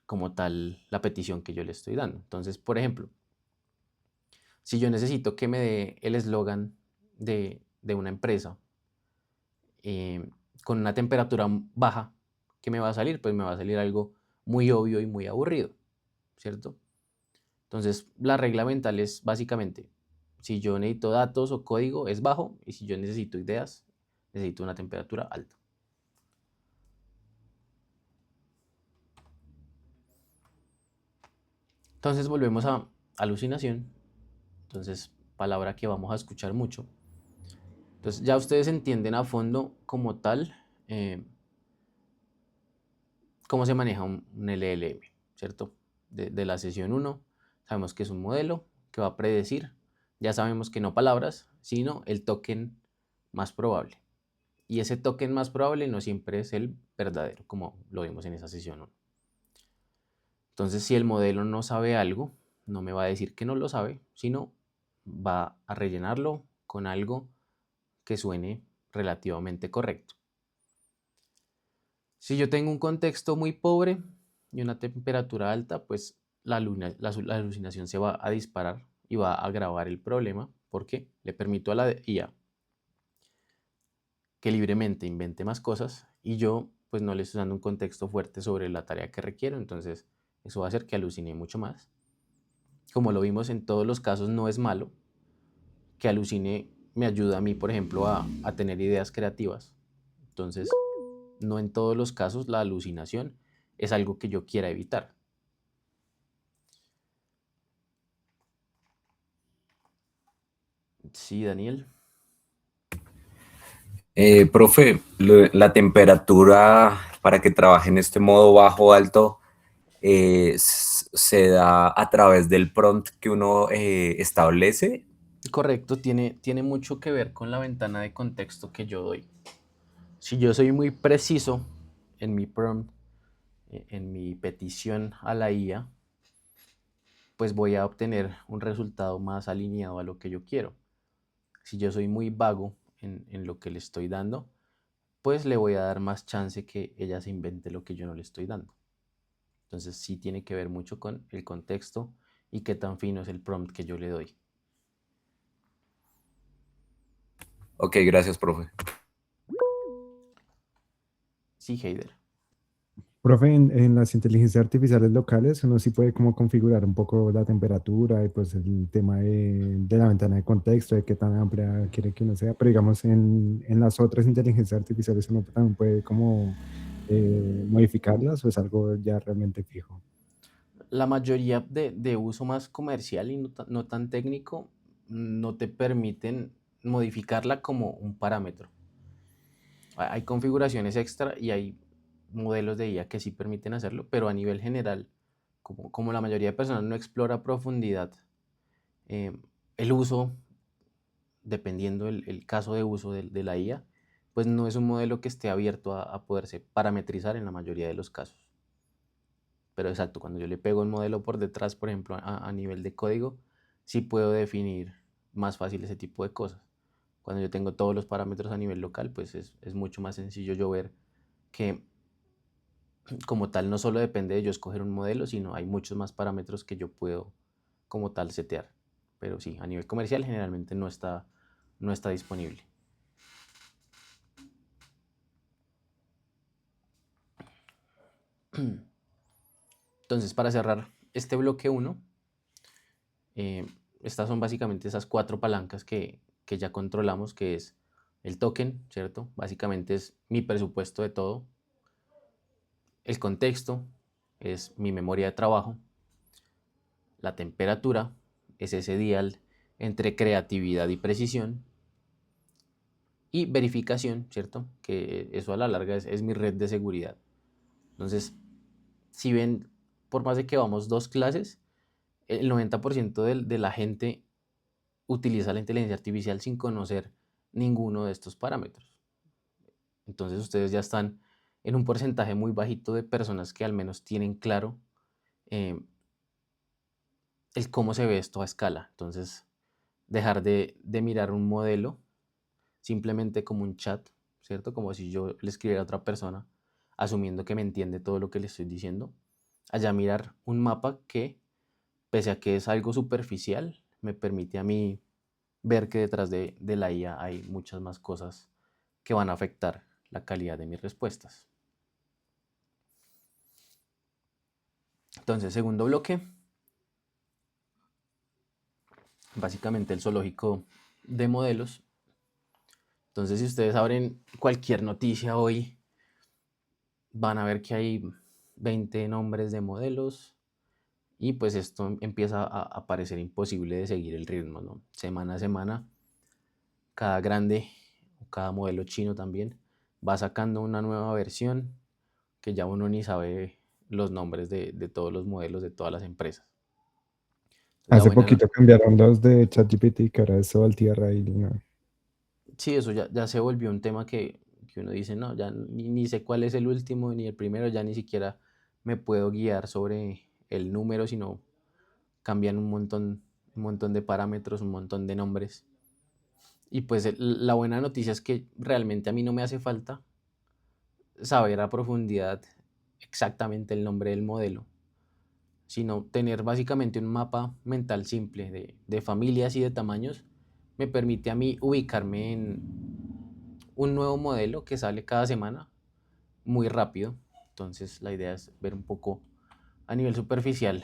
como tal la petición que yo le estoy dando. Entonces, por ejemplo, si yo necesito que me dé el eslogan de una empresa con una temperatura baja, ¿qué me va a salir? Pues me va a salir algo muy obvio y muy aburrido, ¿cierto? Entonces, la regla mental es básicamente, si yo necesito datos o código, es bajo, y si yo necesito ideas, necesito una temperatura alta. Entonces, volvemos a alucinación. Entonces, palabra que vamos a escuchar mucho. Entonces, ya ustedes entienden a fondo como tal cómo se maneja un LLM, ¿cierto? De la sesión 1, sabemos que es un modelo que va a predecir. Ya sabemos que no palabras, sino el token más probable. Y ese token más probable no siempre es el verdadero, como lo vimos en esa sesión 1. Entonces, si el modelo no sabe algo, no me va a decir que no lo sabe, sino va a rellenarlo con algo que suene relativamente correcto. Si yo tengo un contexto muy pobre y una temperatura alta, pues la alucinación se va a disparar y va a agravar el problema porque le permito a la IA que libremente invente más cosas y yo pues no le estoy dando un contexto fuerte sobre la tarea que requiero, entonces eso va a hacer que alucine mucho más. Como lo vimos en todos los casos, no es malo que alucine, me ayuda a mí, por ejemplo, a tener ideas creativas. Entonces, no en todos los casos la alucinación es algo que yo quiera evitar. Sí, Daniel. Profe, la temperatura para que trabaje en este modo bajo o alto se da a través del prompt que uno establece. Correcto, tiene mucho que ver con la ventana de contexto que yo doy. Si yo soy muy preciso en mi prompt, en mi petición a la IA, pues voy a obtener un resultado más alineado a lo que yo quiero. Si yo soy muy vago en lo que le estoy dando, pues le voy a dar más chance que ella se invente lo que yo no le estoy dando. Entonces sí tiene que ver mucho con el contexto y qué tan fino es el prompt que yo le doy. Ok, gracias, profe. Sí, Heider. Profe, en las inteligencias artificiales locales uno sí puede como configurar un poco la temperatura y pues el tema de la ventana de contexto, de qué tan amplia quiere que uno sea, pero digamos en las otras inteligencias artificiales uno también puede como modificarlas o es algo ya realmente fijo. La mayoría de uso más comercial y no tan técnico no te permiten modificarla como un parámetro. Hay configuraciones extra y hay modelos de IA que sí permiten hacerlo, pero a nivel general, como la mayoría de personas no explora a profundidad el uso, dependiendo el caso de uso de la IA, pues no es un modelo que esté abierto a poderse parametrizar en la mayoría de los casos. Pero exacto, cuando yo le pego el modelo por detrás, por ejemplo, a nivel de código, sí puedo definir más fácil ese tipo de cosas. Cuando yo tengo todos los parámetros a nivel local, pues es mucho más sencillo yo ver que como tal no solo depende de yo escoger un modelo, sino hay muchos más parámetros que yo puedo como tal setear. Pero sí, a nivel comercial generalmente no está disponible. Entonces, para cerrar este bloque 1, estas son básicamente esas 4 palancas que ya controlamos, que es el token, ¿cierto? Básicamente es mi presupuesto de todo. El contexto es mi memoria de trabajo. La temperatura es ese dial entre creatividad y precisión. Y verificación, ¿cierto? Que eso a la larga es mi red de seguridad. Entonces, si ven, por más de que vamos 2 clases, el 90% de la gente utiliza la inteligencia artificial sin conocer ninguno de estos parámetros. Entonces ustedes ya están en un porcentaje muy bajito de personas que al menos tienen claro eh, el cómo se ve esto a escala. Entonces, dejar de mirar un modelo simplemente como un chat, ¿cierto? Como si yo le escribiera a otra persona, asumiendo que me entiende todo lo que le estoy diciendo, allá mirar un mapa que, pese a que es algo superficial, me permite a mí ver que detrás de la IA hay muchas más cosas que van a afectar la calidad de mis respuestas. Entonces, segundo bloque, básicamente el zoológico de modelos. Entonces, si ustedes abren cualquier noticia hoy, van a ver que hay 20 nombres de modelos y pues esto empieza a parecer imposible de seguir el ritmo, ¿no? Semana a semana, cada grande, cada modelo chino también, va sacando una nueva versión que ya uno ni sabe los nombres de todos los modelos de todas las empresas. La Hace buena no- poquito cambiaron los de ChatGPT, que ahora es Tierra y Luna. Sí, eso ya se volvió un tema que uno dice, no, ya ni sé cuál es el último ni el primero, ya ni siquiera me puedo guiar sobre el número, sino cambian un montón de parámetros, un montón de nombres. Y pues la buena noticia es que realmente a mí no me hace falta saber a profundidad exactamente el nombre del modelo, sino tener básicamente un mapa mental simple de familias y de tamaños me permite a mí ubicarme en un nuevo modelo que sale cada semana muy rápido. Entonces la idea es ver un poco a nivel superficial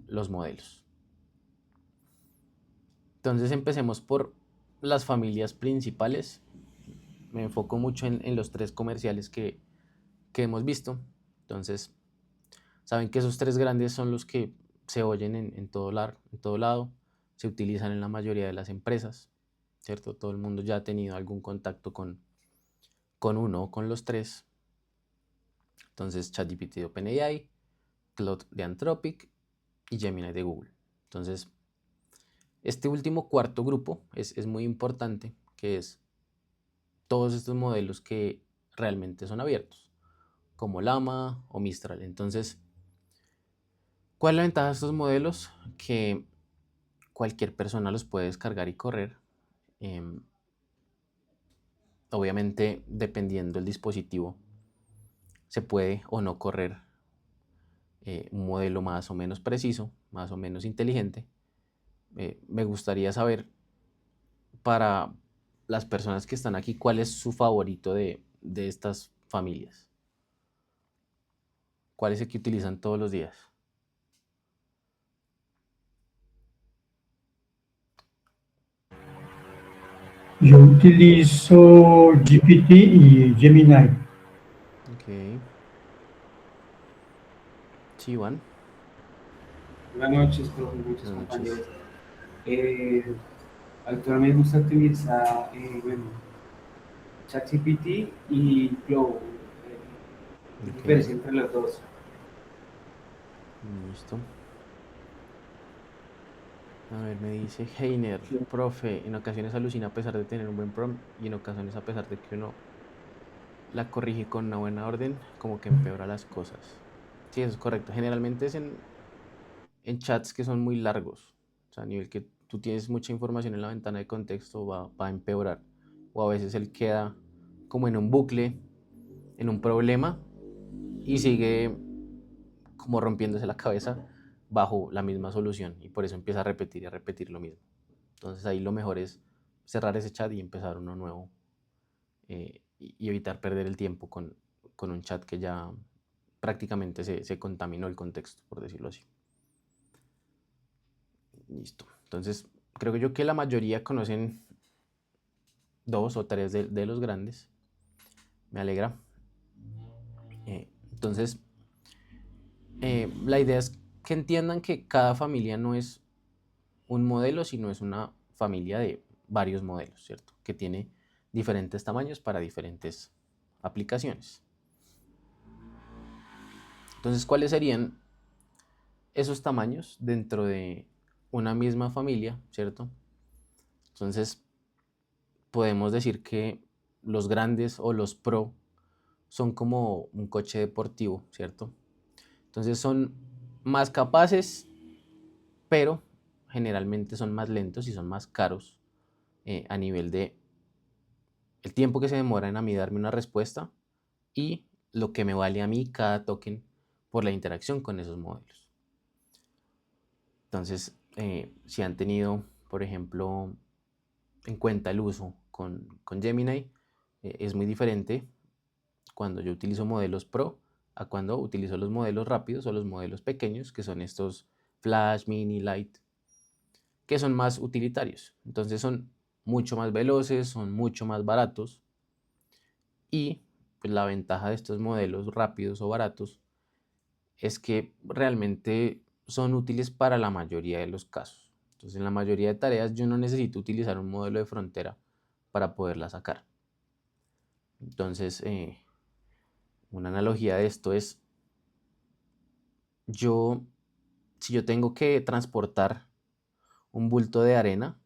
los modelos. Entonces empecemos por las familias principales. Me enfoco mucho en los tres comerciales que hemos visto. Entonces, saben que esos tres grandes son los que se oyen en todo lado, se utilizan en la mayoría de las empresas, ¿cierto? Todo el mundo ya ha tenido algún contacto con uno o con los tres. Entonces, ChatGPT de OpenAI, Claude de Anthropic y Gemini de Google. Entonces, este último cuarto grupo es muy importante, que es todos estos modelos que realmente son abiertos, como Llama o Mistral. Entonces, ¿cuál es la ventaja de estos modelos? Que cualquier persona los puede descargar y correr. Obviamente, dependiendo del dispositivo, se puede o no correr un modelo más o menos preciso, más o menos inteligente. Me gustaría saber para las personas que están aquí cuál es su favorito de estas familias. ¿Cuál es el que utilizan todos los días? Yo utilizo GPT y Gemini. Ok. Sí, Iván. Buenas noches, profe, muchos Buenas compañeros. noches. Actualmente me gusta utilizar ChatGPT y Flow. ¿Qué Ok, diferencia entre los dos? listo. A ver, me dice Heiner, profe, en ocasiones alucina a pesar de tener un buen prompt y en ocasiones a pesar de que uno la corrige con una buena orden, como que empeora las cosas. Sí, eso es correcto. Generalmente es en chats que son muy largos. O sea, a nivel que tú tienes mucha información en la ventana de contexto, va a empeorar. O a veces él queda como en un bucle, en un problema, y sigue como rompiéndose la cabeza bajo la misma solución. Y por eso empieza a repetir y a repetir lo mismo. Entonces ahí lo mejor es cerrar ese chat y empezar uno nuevo. Y evitar perder el tiempo con un chat que ya prácticamente se contaminó el contexto, por decirlo así. Listo. Entonces, creo yo que la mayoría conocen dos o tres de los grandes. Me alegra. Entonces, la idea es que entiendan que cada familia no es un modelo, sino es una familia de varios modelos, ¿cierto? Que tiene diferentes tamaños para diferentes aplicaciones. Entonces, ¿cuáles serían esos tamaños dentro de una misma familia, ¿cierto? Entonces, podemos decir que los grandes o los Pro son como un coche deportivo, ¿cierto? Entonces son más capaces, pero generalmente son más lentos y son más caros a nivel de el tiempo que se demora en a mí darme una respuesta y lo que me vale a mí cada token por la interacción con esos modelos. Entonces, si han tenido, por ejemplo, en cuenta el uso con Gemini, es muy diferente cuando yo utilizo modelos Pro a cuando utilizo los modelos rápidos o los modelos pequeños, que son estos Flash, Mini, Light, que son más utilitarios. Entonces son mucho más veloces, son mucho más baratos, y pues la ventaja de estos modelos rápidos o baratos es que realmente son útiles para la mayoría de los casos. Entonces, en la mayoría de tareas yo no necesito utilizar un modelo de frontera para poderla sacar. Entonces, una analogía de esto es, si yo tengo que transportar un bulto de arena,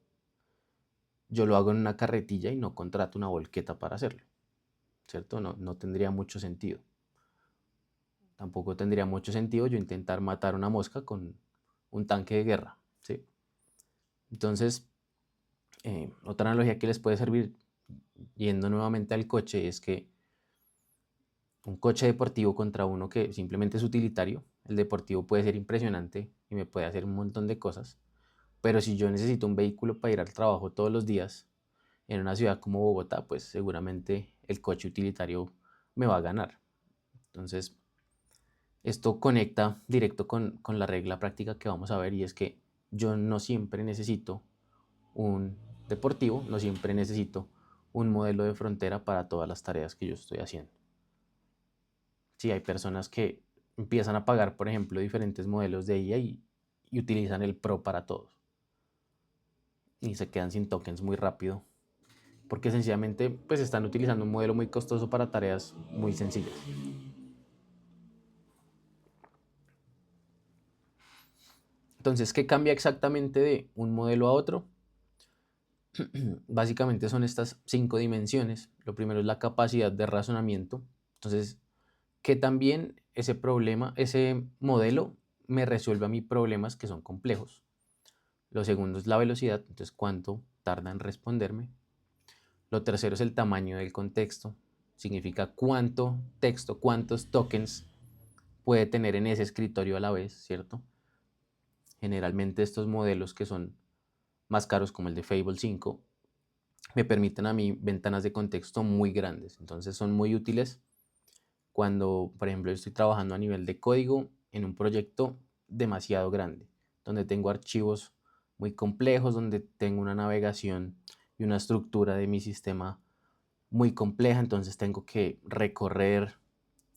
yo lo hago en una carretilla y no contrato una volqueta para hacerlo, ¿cierto? No tendría mucho sentido. Tampoco tendría mucho sentido yo intentar matar una mosca con un tanque de guerra, ¿sí? Entonces, otra analogía que les puede servir, yendo nuevamente al coche, es que un coche deportivo contra uno que simplemente es utilitario, el deportivo puede ser impresionante y me puede hacer un montón de cosas, pero si yo necesito un vehículo para ir al trabajo todos los días en una ciudad como Bogotá, pues seguramente el coche utilitario me va a ganar. Entonces, esto conecta directo con la regla práctica que vamos a ver, y es que yo no siempre necesito un deportivo, no siempre necesito un modelo de frontera para todas las tareas que yo estoy haciendo. Sí, hay personas que empiezan a pagar, por ejemplo, diferentes modelos de IA y utilizan el Pro para todos. Y se quedan sin tokens muy rápido, porque sencillamente pues están utilizando un modelo muy costoso para tareas muy sencillas. Entonces, ¿qué cambia exactamente de un modelo a otro? Básicamente son estas 5 dimensiones. Lo primero es la capacidad de razonamiento. Entonces, que también ese modelo me resuelve a mí problemas que son complejos. Lo segundo es la velocidad, entonces cuánto tarda en responderme. Lo tercero es el tamaño del contexto, significa cuánto texto, cuántos tokens puede tener en ese escritorio a la vez, ¿cierto? Generalmente estos modelos que son más caros, como el de Fable 5, me permiten a mí ventanas de contexto muy grandes, entonces son muy útiles cuando, por ejemplo, estoy trabajando a nivel de código en un proyecto demasiado grande, donde tengo archivos muy complejos, donde tengo una navegación y una estructura de mi sistema muy compleja, entonces tengo que recorrer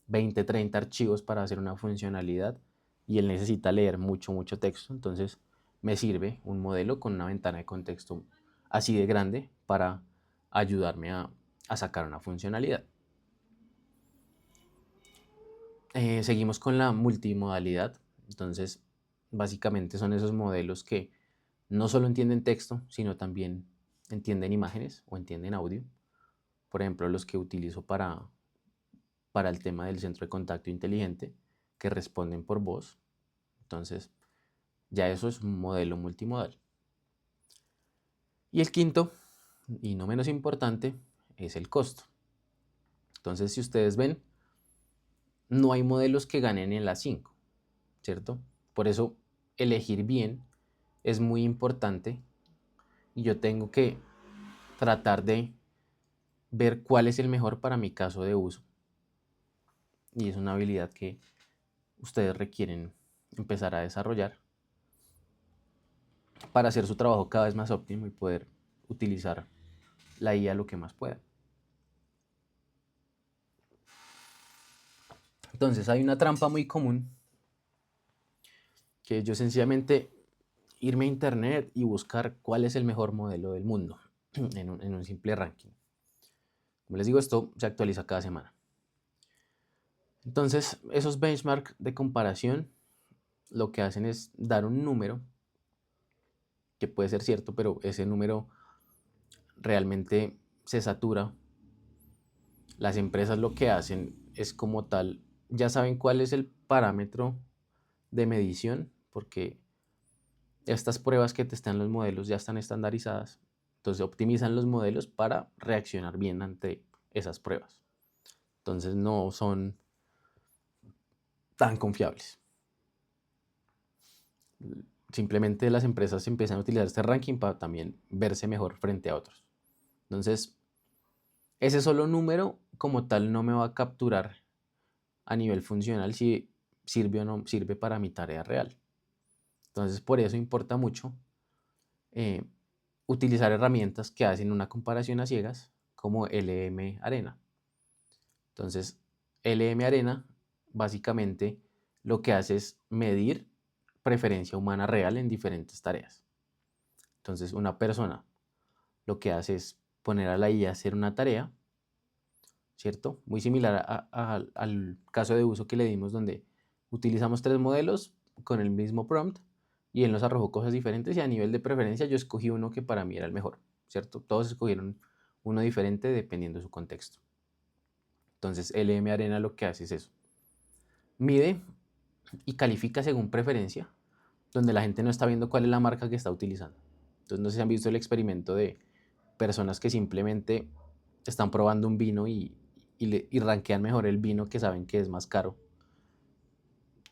20, 30 archivos para hacer una funcionalidad y él necesita leer mucho texto, entonces me sirve un modelo con una ventana de contexto así de grande para ayudarme a sacar una funcionalidad. Seguimos con la multimodalidad. Entonces, básicamente son esos modelos que no solo entienden texto, sino también entienden imágenes o entienden audio. Por ejemplo, los que utilizo para el tema del centro de contacto inteligente, que responden por voz. Entonces, ya eso es un modelo multimodal. Y el quinto, y no menos importante, es el costo. Entonces, si ustedes ven, no hay modelos que ganen en las 5, ¿cierto? Por eso elegir bien es muy importante y yo tengo que tratar de ver cuál es el mejor para mi caso de uso. Y es una habilidad que ustedes requieren empezar a desarrollar para hacer su trabajo cada vez más óptimo y poder utilizar la IA lo que más pueda. Entonces hay una trampa muy común, que yo sencillamente irme a internet y buscar cuál es el mejor modelo del mundo en un simple ranking. Como les digo, esto se actualiza cada semana. Entonces, esos benchmarks de comparación lo que hacen es dar un número que puede ser cierto, pero ese número realmente se satura. Las empresas lo que hacen es, como tal, ya saben cuál es el parámetro de medición, porque estas pruebas que testan los modelos ya están estandarizadas. Entonces optimizan los modelos para reaccionar bien ante esas pruebas. Entonces no son tan confiables. Simplemente las empresas empiezan a utilizar este ranking para también verse mejor frente a otros. Entonces, ese solo número como tal no me va a capturar a nivel funcional si sirve o no sirve para mi tarea real. Entonces, por eso importa mucho utilizar herramientas que hacen una comparación a ciegas, como LM Arena. Entonces, LM Arena básicamente lo que hace es medir preferencia humana real en diferentes tareas. Entonces, una persona lo que hace es poner a la IA a hacer una tarea, ¿cierto? Muy similar al caso de uso que le dimos, donde utilizamos 3 modelos con el mismo prompt y él nos arrojó cosas diferentes, y a nivel de preferencia yo escogí uno que para mí era el mejor, ¿cierto? Todos escogieron uno diferente dependiendo de su contexto. Entonces, LM Arena lo que hace es eso. Mide y califica según preferencia, donde la gente no está viendo cuál es la marca que está utilizando. Entonces, no sé si han visto el experimento de personas que simplemente están probando un vino y rankean mejor el vino que saben que es más caro,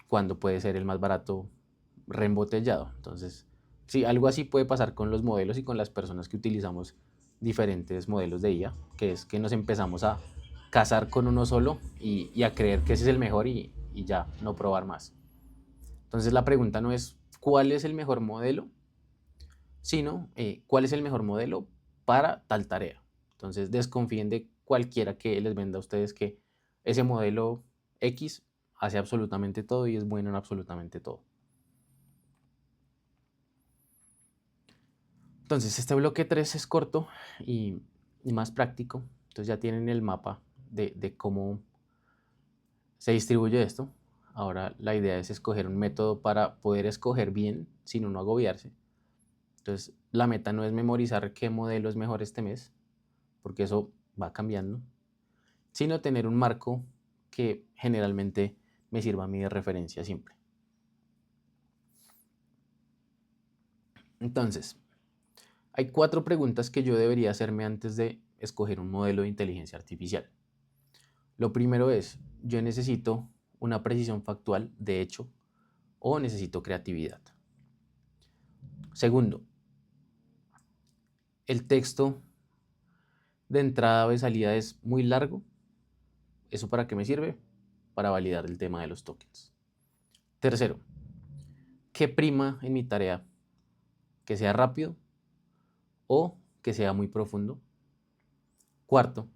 cuando puede ser el más barato reembotellado. Entonces, sí, algo así puede pasar con los modelos y con las personas que utilizamos diferentes modelos de IA, que es que nos empezamos a casar con uno solo y a creer que ese es el mejor y ya, no probar más. Entonces, la pregunta no es cuál es el mejor modelo, sino cuál es el mejor modelo para tal tarea. Entonces, desconfíen de cualquiera que les venda a ustedes que ese modelo X hace absolutamente todo y es bueno en absolutamente todo. Entonces, este bloque 3 es corto y más práctico. Entonces ya tienen el mapa de cómo se distribuye esto. Ahora la idea es escoger un método para poder escoger bien sin uno agobiarse. Entonces, la meta no es memorizar qué modelo es mejor este mes, porque eso va cambiando, sino tener un marco que generalmente me sirva a mí de referencia siempre. Entonces, hay 4 preguntas que yo debería hacerme antes de escoger un modelo de inteligencia artificial. Lo primero es, ¿yo necesito una precisión factual de hecho o necesito creatividad? Segundo, ¿el texto de entrada o de salida es muy largo? ¿Eso para qué me sirve? Para validar el tema de los tokens. Tercero, ¿qué prima en mi tarea? ¿Que sea rápido o que sea muy profundo? Cuarto,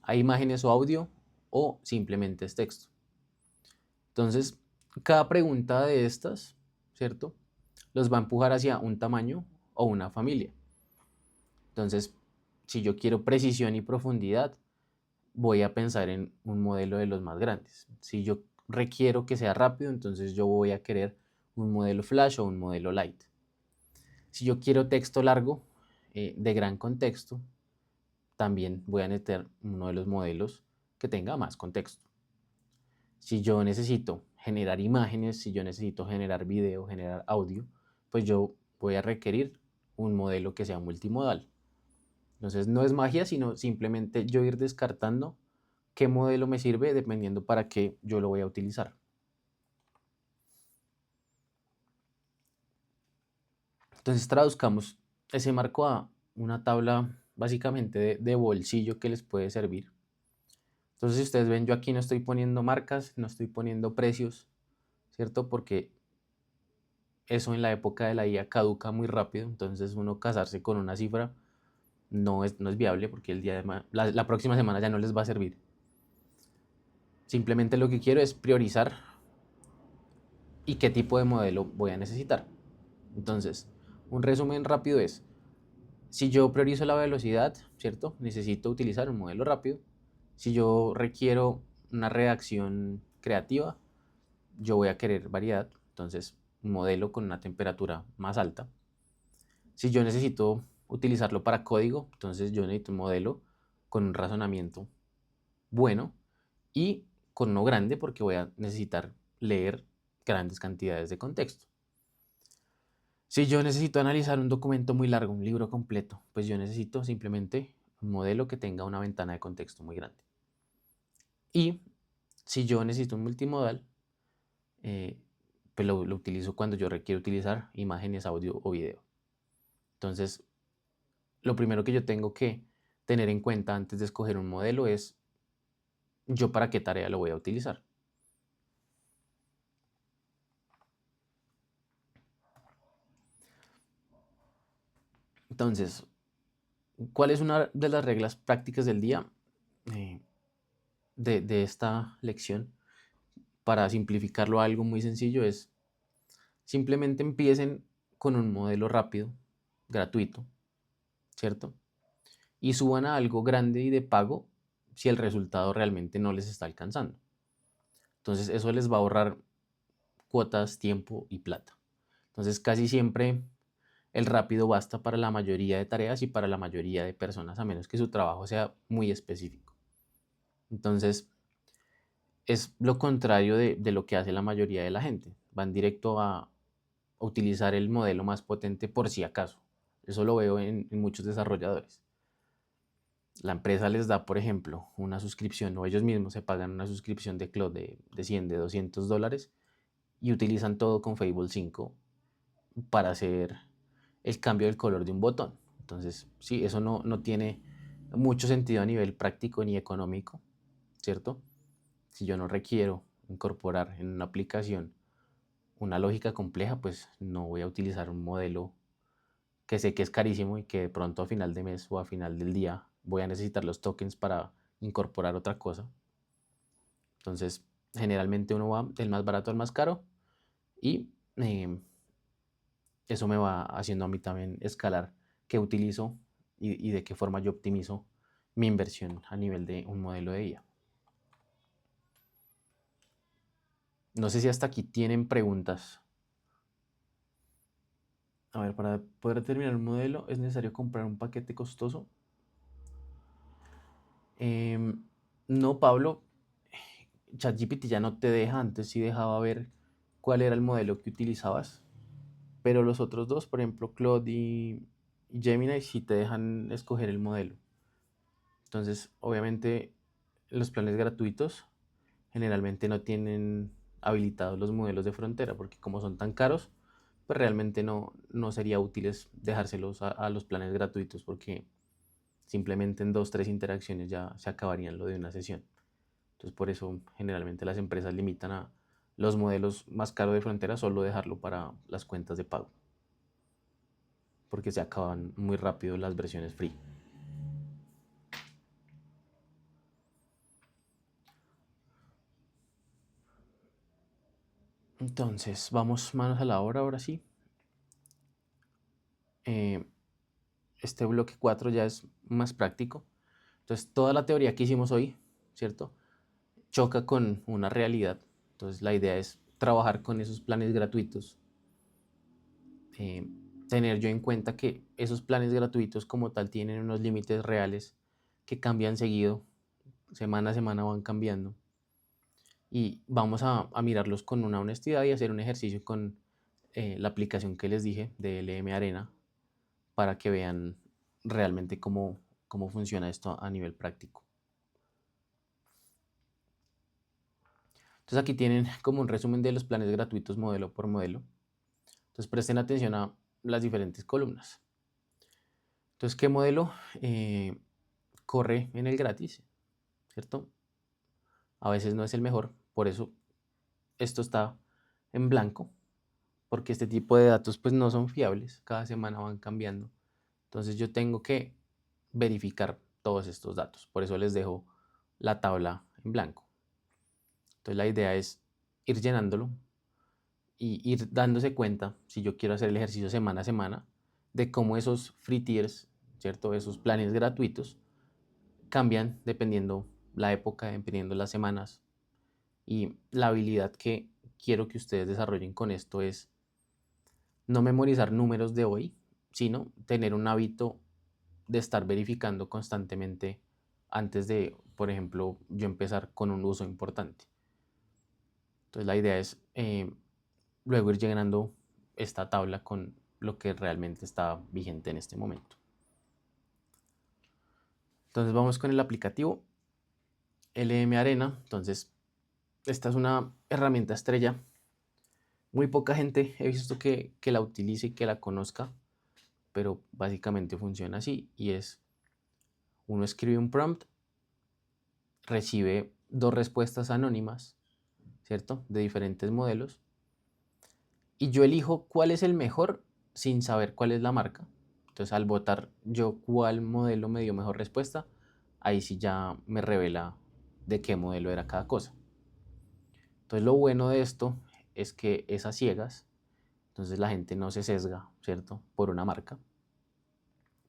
¿hay imágenes o audio o simplemente es texto? Entonces, cada pregunta de estas, ¿cierto?, los va a empujar hacia un tamaño o una familia. Entonces, si yo quiero precisión y profundidad, voy a pensar en un modelo de los más grandes. Si yo requiero que sea rápido, entonces yo voy a querer un modelo Flash o un modelo Light. Si yo quiero texto largo, de gran contexto, también voy a necesitar uno de los modelos que tenga más contexto. Si yo necesito generar imágenes, si yo necesito generar video, generar audio, pues yo voy a requerir un modelo que sea multimodal. Entonces no es magia, sino simplemente yo ir descartando qué modelo me sirve dependiendo para qué yo lo voy a utilizar. Entonces traduzcamos ese marco a una tabla básicamente de bolsillo que les puede servir. Entonces, si ustedes ven, yo aquí no estoy poniendo marcas, no estoy poniendo precios, ¿cierto? Porque eso en la época de la IA caduca muy rápido, entonces uno casarse con una cifra no es viable, porque el día de la próxima semana ya no les va a servir. Simplemente lo que quiero es priorizar y qué tipo de modelo voy a necesitar. Entonces, un resumen rápido es, si yo priorizo la velocidad, ¿cierto?, necesito utilizar un modelo rápido. Si yo requiero una redacción creativa, yo voy a querer variedad, entonces un modelo con una temperatura más alta. Si yo necesito utilizarlo para código, entonces yo necesito un modelo con un razonamiento bueno y con uno grande, porque voy a necesitar leer grandes cantidades de contexto. Si yo necesito analizar un documento muy largo, un libro completo, pues yo necesito simplemente un modelo que tenga una ventana de contexto muy grande. Y si yo necesito un multimodal, pues lo utilizo cuando yo requiero utilizar imágenes, audio o video. Entonces, lo primero que yo tengo que tener en cuenta antes de escoger un modelo es yo para qué tarea lo voy a utilizar. Entonces, ¿cuál es una de las reglas prácticas del día de esta lección? Para simplificarlo a algo muy sencillo es simplemente empiecen con un modelo rápido, gratuito, ¿cierto? Y suban a algo grande y de pago si el resultado realmente no les está alcanzando. Entonces eso les va a ahorrar cuotas, tiempo y plata. Entonces casi siempre el rápido basta para la mayoría de tareas y para la mayoría de personas, a menos que su trabajo sea muy específico. Entonces es lo contrario de lo que hace la mayoría de la gente. Van directo a utilizar el modelo más potente por si acaso. Eso lo veo en muchos desarrolladores. La empresa les da, por ejemplo, una suscripción o ellos mismos se pagan una suscripción de Cloud de 100, de $200 y utilizan todo con Fable 5 para hacer el cambio del color de un botón. Entonces, sí, eso no tiene mucho sentido a nivel práctico ni económico, ¿cierto? Si yo no requiero incorporar en una aplicación una lógica compleja, pues no voy a utilizar un modelo que sé que es carísimo y que de pronto a final de mes o a final del día voy a necesitar los tokens para incorporar otra cosa. Entonces, generalmente uno va del más barato al más caro y eso me va haciendo a mí también escalar qué utilizo y de qué forma yo optimizo mi inversión a nivel de un modelo de IA. No sé si hasta aquí tienen preguntas. A ver, para poder terminar un modelo es necesario comprar un paquete costoso. No, Pablo, ChatGPT ya no te deja, antes sí dejaba ver cuál era el modelo que utilizabas, pero los otros dos, por ejemplo, Claude y Gemini, sí te dejan escoger el modelo. Entonces, obviamente, los planes gratuitos generalmente no tienen habilitados los modelos de frontera, porque como son tan caros, pues realmente no sería útiles dejárselos a los planes gratuitos, porque simplemente en 2, 3 interacciones ya se acabarían lo de una sesión. Entonces por eso generalmente las empresas limitan a los modelos más caros de frontera solo dejarlo para las cuentas de pago, porque se acaban muy rápido las versiones free. Entonces vamos manos a la obra ahora sí. Este bloque 4 ya es más práctico. Entonces toda la teoría que hicimos hoy, ¿cierto?, choca con una realidad. Entonces la idea es trabajar con esos planes gratuitos, tener yo en cuenta que esos planes gratuitos como tal tienen unos límites reales que cambian seguido, semana a semana van cambiando, y vamos a mirarlos con una honestidad y hacer un ejercicio con la aplicación que les dije de LM Arena para que vean realmente cómo funciona esto a nivel práctico. Entonces aquí tienen como un resumen de los planes gratuitos modelo por modelo. Entonces presten atención a las diferentes columnas. Entonces, ¿qué modelo corre en el gratis? ¿Cierto? A veces no es el mejor, por eso esto está en blanco, porque este tipo de datos pues no son fiables, cada semana van cambiando. Entonces yo tengo que verificar todos estos datos, por eso les dejo la tabla en blanco. Entonces la idea es ir llenándolo y ir dándose cuenta, si yo quiero hacer el ejercicio semana a semana, de cómo esos free tiers, ¿cierto?, esos planes gratuitos, cambian dependiendo la época, dependiendo las semanas. Y la habilidad que quiero que ustedes desarrollen con esto es no memorizar números de hoy, sino tener un hábito de estar verificando constantemente antes de, por ejemplo, yo empezar con un uso importante. Entonces la idea es luego ir llenando esta tabla con lo que realmente está vigente en este momento. Entonces vamos con el aplicativo LM Arena. Entonces esta es una herramienta estrella Muy poca gente he visto que la utilice y que la conozca, pero básicamente funciona así y es, uno escribe un prompt, recibe dos respuestas anónimas, ¿cierto? De diferentes modelos y yo elijo cuál es el mejor sin saber cuál es la marca. Entonces al votar yo cuál modelo me dio mejor respuesta, ahí sí ya me revela de qué modelo era cada cosa. Entonces lo bueno de esto es que es a ciegas, entonces la gente no se sesga, ¿cierto? Por una marca,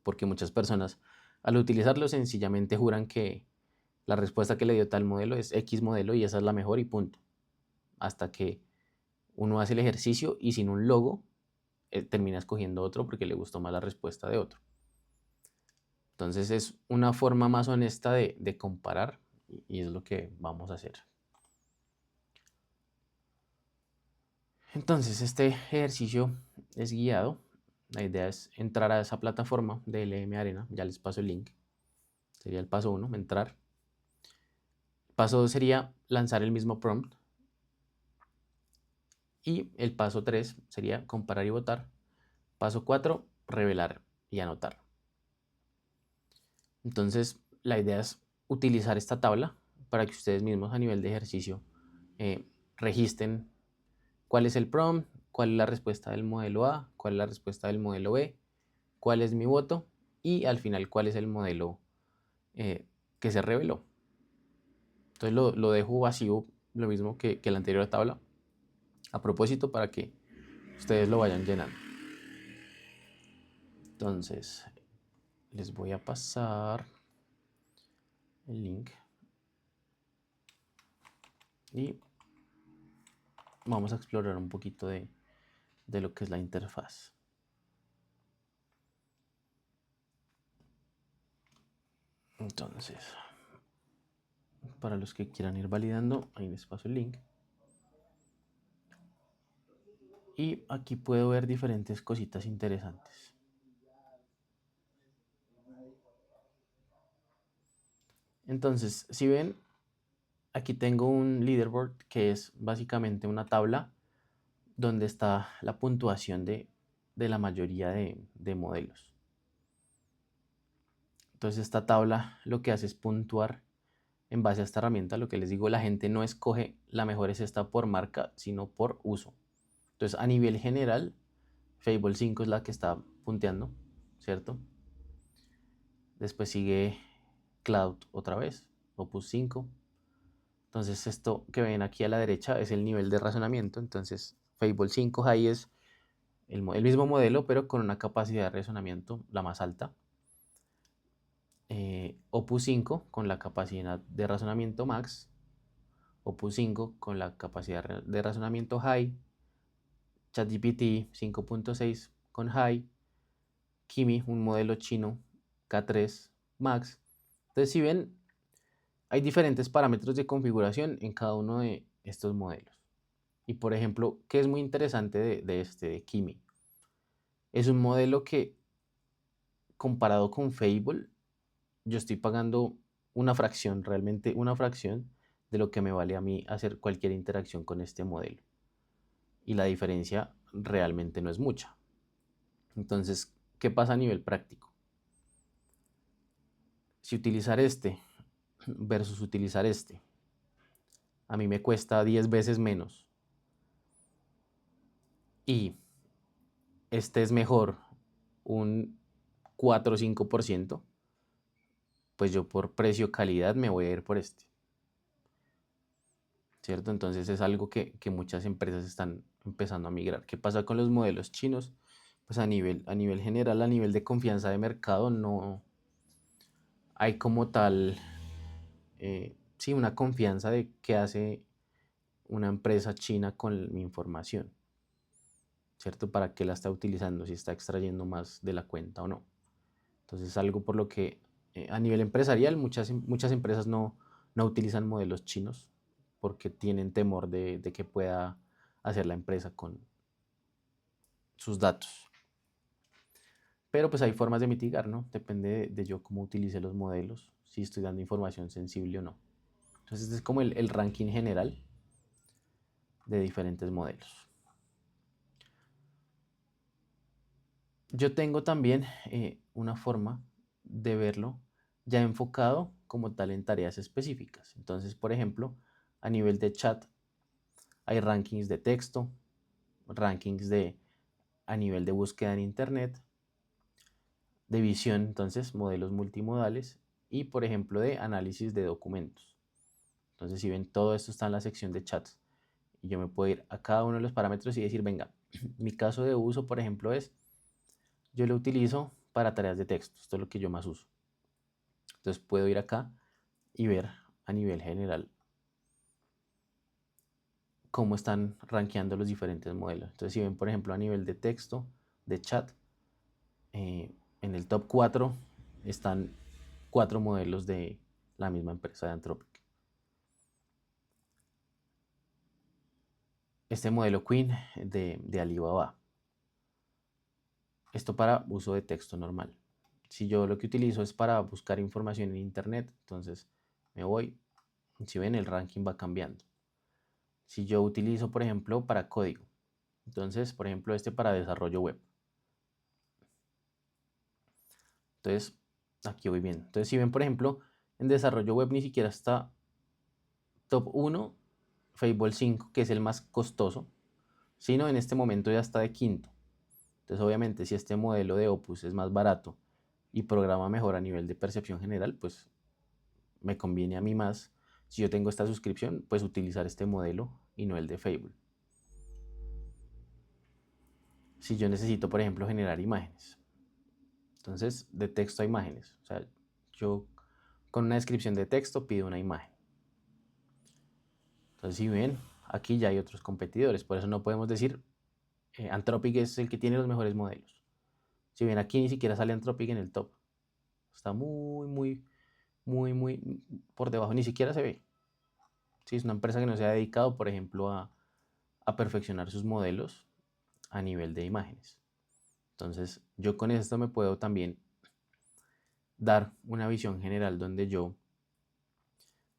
porque muchas personas al utilizarlo sencillamente juran que la respuesta que le dio tal modelo es X modelo y esa es la mejor y punto. Hasta que uno hace el ejercicio y sin un logo termina escogiendo otro porque le gustó más la respuesta de otro. Entonces es una forma más honesta de comparar y es lo que vamos a hacer. Entonces este ejercicio es guiado. La idea es entrar a esa plataforma de LM Arena. Ya les paso el link. Sería el paso 1, entrar. Paso 2 sería lanzar el mismo prompt. Y el paso 3 sería comparar y votar. Paso 4, revelar y anotar. Entonces, la idea es utilizar esta tabla para que ustedes mismos a nivel de ejercicio registren cuál es el prompt, cuál es la respuesta del modelo A, cuál es la respuesta del modelo B, cuál es mi voto y al final cuál es el modelo que se reveló. Entonces lo dejo vacío, lo mismo que la anterior tabla, a propósito para que ustedes lo vayan llenando. Entonces, les voy a pasar el link y vamos a explorar un poquito de lo que es la interfaz. Entonces, para los que quieran ir validando, ahí les paso el link. Y aquí puedo ver diferentes cositas interesantes. Entonces, si ven, aquí tengo un leaderboard que es básicamente una tabla donde está la puntuación de la mayoría de modelos. Entonces esta tabla lo que hace es puntuar en base a esta herramienta. Lo que les digo, la gente no escoge la mejor es esta por marca, sino por uso. Entonces a nivel general, Fable 5 es la que está punteando, ¿cierto? Después sigue Cloud otra vez, Opus 5. Entonces esto que ven aquí a la derecha es el nivel de razonamiento. Entonces Fable 5 High es el mismo modelo, pero con una capacidad de razonamiento la más alta. Opus 5 con la capacidad de razonamiento max. Opus 5 con la capacidad de razonamiento high. ChatGPT 5.6 con high. Kimi, un modelo chino K3 max. Entonces, si ven, hay diferentes parámetros de configuración en cada uno de estos modelos. Y por ejemplo, ¿qué es muy interesante de Kimi? Es un modelo que, comparado con Fable, yo estoy pagando una fracción, realmente una fracción de lo que me vale a mí hacer cualquier interacción con este modelo. Y la diferencia realmente no es mucha. Entonces, ¿qué pasa a nivel práctico? Si utilizar este versus utilizar este, a mí me cuesta 10 veces menos. Y este es mejor un 4 o 5%, pues yo por precio-calidad me voy a ir por este. ¿Cierto? Entonces es algo que muchas empresas están empezando a migrar. ¿Qué pasa con los modelos chinos? Pues a nivel general, a nivel de confianza de mercado, no hay como tal, sí, una confianza de qué hace una empresa china con mi información, ¿cierto? ¿Para qué la está utilizando? Si está extrayendo más de la cuenta o no. Entonces es algo por lo que a nivel empresarial muchas empresas no utilizan modelos chinos porque tienen temor de que pueda hacer la empresa con sus datos. Pero pues hay formas de mitigar, ¿no? Depende de yo cómo utilice los modelos, si estoy dando información sensible o no. Entonces este es como el ranking general de diferentes modelos. Yo tengo también una forma de verlo ya enfocado como tal en tareas específicas. Entonces, por ejemplo, a nivel de chat hay rankings de texto, rankings a nivel de búsqueda en internet, de visión, entonces modelos multimodales y, por ejemplo, de análisis de documentos. Entonces, si ven, todo esto está en la sección de chats y yo me puedo ir a cada uno de los parámetros y decir, venga, mi caso de uso, por ejemplo, es, yo lo utilizo para tareas de texto, esto es lo que yo más uso. Entonces puedo ir acá y ver a nivel general cómo están rankeando los diferentes modelos. Entonces, si ven, por ejemplo, a nivel de texto, de chat, en el top 4 están 4 modelos de la misma empresa de Anthropic. Este modelo Queen de Alibaba. Esto para uso de texto normal. Si yo lo que utilizo es para buscar información en internet, entonces me voy. Si ven, el ranking va cambiando. Si yo utilizo, por ejemplo, para código, entonces, por ejemplo, este para desarrollo web. Entonces, aquí voy bien. Entonces, si ven, por ejemplo, en desarrollo web ni siquiera está top 1, Fable 5, que es el más costoso, sino en este momento ya está de quinto. Entonces, obviamente, si este modelo de Opus es más barato y programa mejor a nivel de percepción general, pues me conviene a mí más, si yo tengo esta suscripción, pues utilizar este modelo y no el de Fable. Si yo necesito, por ejemplo, generar imágenes, entonces de texto a imágenes, o sea, yo con una descripción de texto pido una imagen. Entonces, si ven, aquí ya hay otros competidores, por eso no podemos decir Anthropic es el que tiene los mejores modelos. Si ven, aquí ni siquiera sale Anthropic en el top. Está muy por debajo, ni siquiera se ve. Sí, es una empresa que no se ha dedicado, por ejemplo, a perfeccionar sus modelos a nivel de imágenes. Entonces, yo con esto me puedo también dar una visión general donde yo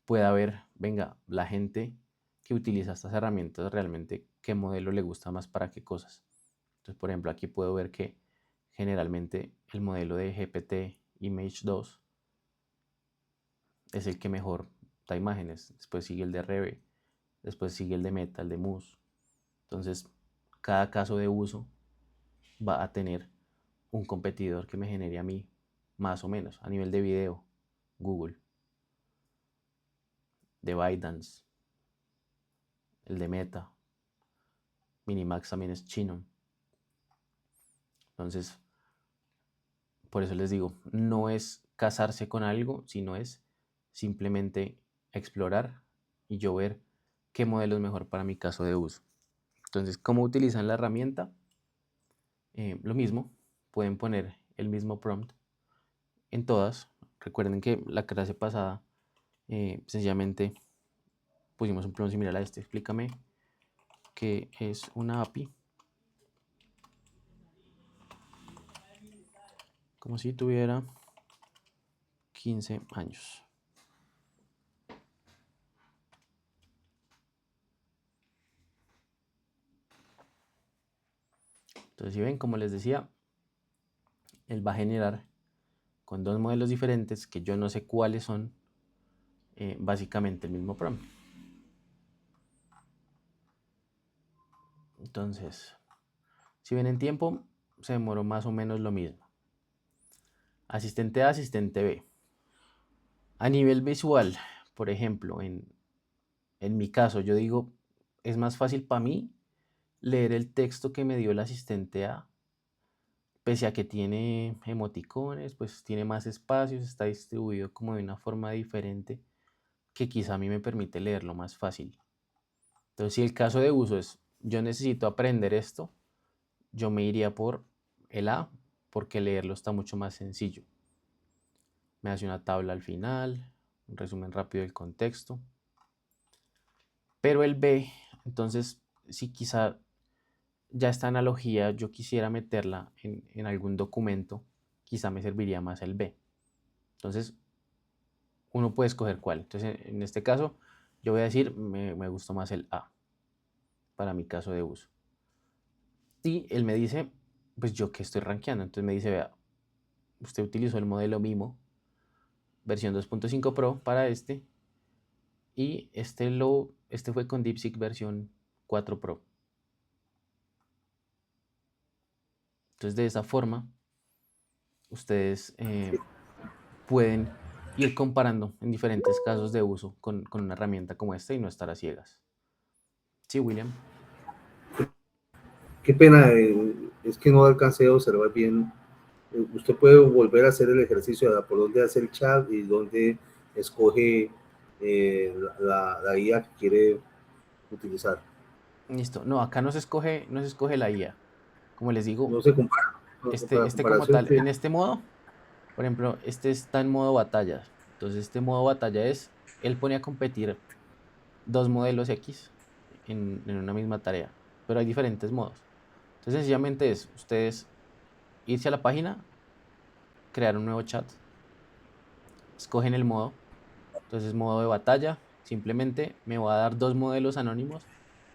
pueda ver, venga, la gente que utiliza estas herramientas realmente qué modelo le gusta más para qué cosas. Entonces, por ejemplo, aquí puedo ver que generalmente el modelo de GPT Image 2 es el que mejor da imágenes. Después sigue el de Reve, después sigue el de Meta, el de Mousse. Entonces, cada caso de uso va a tener un competidor que me genere a mí más o menos. A nivel de video, Google, de ByteDance, el de Meta, Minimax también es chino. Entonces, por eso les digo, no es casarse con algo, sino es simplemente explorar y yo ver qué modelo es mejor para mi caso de uso. Entonces, ¿cómo utilizan la herramienta? Lo mismo, pueden poner el mismo prompt en todas. Recuerden que la clase pasada sencillamente pusimos un prompt similar a este. Explícame qué es una API. Como si tuviera 15 años. Entonces, si ven, como les decía, él va a generar con 2 modelos diferentes que yo no sé cuáles son, básicamente el mismo prompt. Entonces, si ven en tiempo, se demoró más o menos lo mismo. Asistente A, asistente B. A nivel visual, por ejemplo, en mi caso, yo digo, es más fácil para mí leer el texto que me dio el asistente A, pese a que tiene emoticones, pues tiene más espacios, está distribuido como de una forma diferente, que quizá a mí me permite leerlo más fácil. Entonces, si el caso de uso es, yo necesito aprender esto, yo me iría por el A, porque leerlo está mucho más sencillo. Me hace una tabla al final, un resumen rápido del contexto. Pero el B, entonces, si quizá ya esta analogía yo quisiera meterla en algún documento, quizá me serviría más el B. Entonces, uno puede escoger cuál. Entonces, en este caso, yo voy a decir, me gustó más el A, para mi caso de uso. Y él me dice, pues yo que estoy rankeando. Entonces me dice, vea, usted utilizó el modelo Mimo versión 2.5 Pro para este, y este fue con DeepSeek versión 4 Pro. Entonces de esa forma ustedes pueden ir comparando en diferentes casos de uso con una herramienta como esta y no estar a ciegas. Sí, William. Qué pena, es que no alcancé a observar bien. Usted puede volver a hacer el ejercicio de por dónde hace el chat y dónde escoge la IA que quiere utilizar. Listo. No, acá no se escoge la IA. Como les digo, No se compara. Para este como comparación, tal, en este modo, por ejemplo, este está en modo batalla. Entonces este modo batalla es, él pone a competir dos modelos X en una misma tarea, pero hay diferentes modos. Entonces sencillamente es ustedes irse a la página, crear un nuevo chat, escogen el modo, entonces modo de batalla, simplemente me va a dar dos modelos anónimos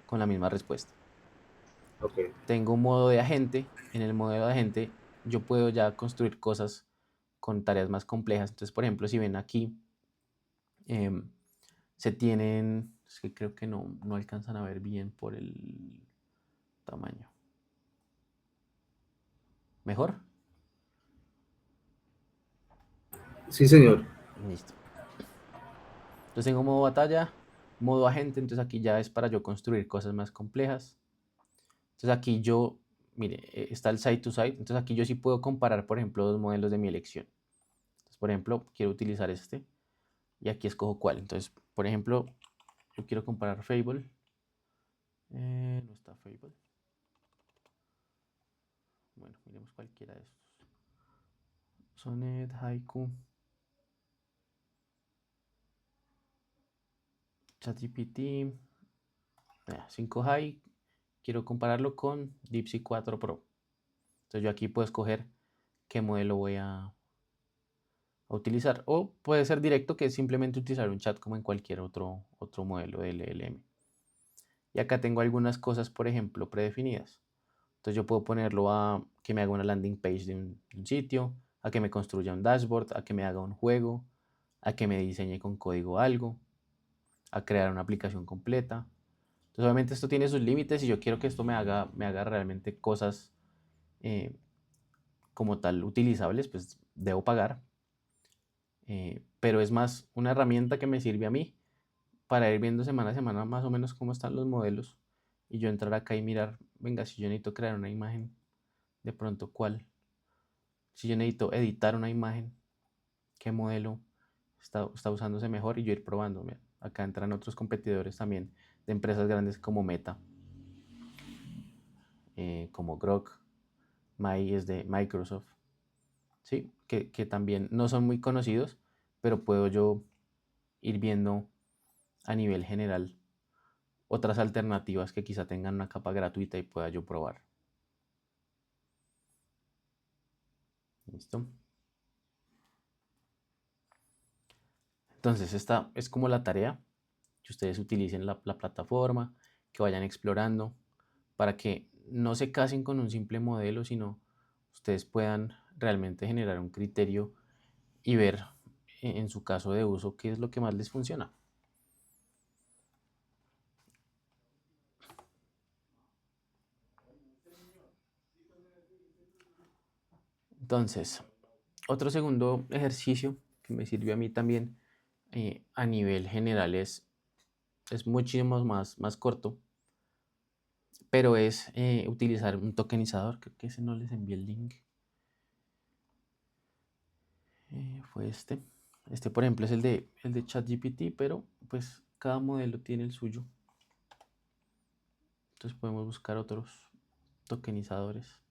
con la misma respuesta. ok. Tengo un modo de agente, en el modelo de agente yo puedo ya construir cosas con tareas más complejas. Entonces, por ejemplo, si ven aquí, se tienen, es que creo que no alcanzan a ver bien por el tamaño. ¿Mejor? Sí, señor. Listo. Entonces tengo modo batalla, modo agente, entonces aquí ya es para yo construir cosas más complejas. Entonces aquí yo, mire, está el side to side, entonces aquí yo sí puedo comparar, por ejemplo, dos modelos de mi elección. Entonces, por ejemplo, quiero utilizar este y aquí escojo cuál. Entonces, por ejemplo, yo quiero comparar Fable. No está Fable. Bueno, miremos cualquiera de estos. Sonnet, Haiku, ChatGPT, 5 High. Quiero compararlo con DeepSeek 4 Pro. Entonces yo aquí puedo escoger qué modelo voy a utilizar. O puede ser directo, que es simplemente utilizar un chat como en cualquier otro modelo de LLM. Y acá tengo algunas cosas, por ejemplo, predefinidas. Entonces yo puedo ponerlo a que me haga una landing page de un sitio, a que me construya un dashboard, a que me haga un juego, a que me diseñe con código algo, a crear una aplicación completa. Entonces obviamente esto tiene sus límites y yo quiero que esto me haga realmente cosas como tal utilizables, pues debo pagar. Pero es más una herramienta que me sirve a mí para ir viendo semana a semana más o menos cómo están los modelos y yo entrar acá y mirar, venga, si yo necesito crear una imagen, de pronto cuál. Si yo necesito editar una imagen, qué modelo está usándose mejor y yo ir probando. Mira, acá entran otros competidores también de empresas grandes como Meta, como Grok, Mai es de Microsoft, ¿sí? Que también no son muy conocidos, pero puedo yo ir viendo a nivel general otras alternativas que quizá tengan una capa gratuita y pueda yo probar. ¿Listo? Entonces, esta es como la tarea, que ustedes utilicen la plataforma, que vayan explorando, para que no se casen con un simple modelo, sino ustedes puedan realmente generar un criterio y ver en su caso de uso qué es lo que más les funciona. Entonces, otro segundo ejercicio que me sirvió a mí también a nivel general es muchísimo más corto, pero es utilizar un tokenizador. Creo que ese no les envié el link. Fue este. Este, por ejemplo, es el de ChatGPT, pero pues cada modelo tiene el suyo. Entonces podemos buscar otros tokenizadores.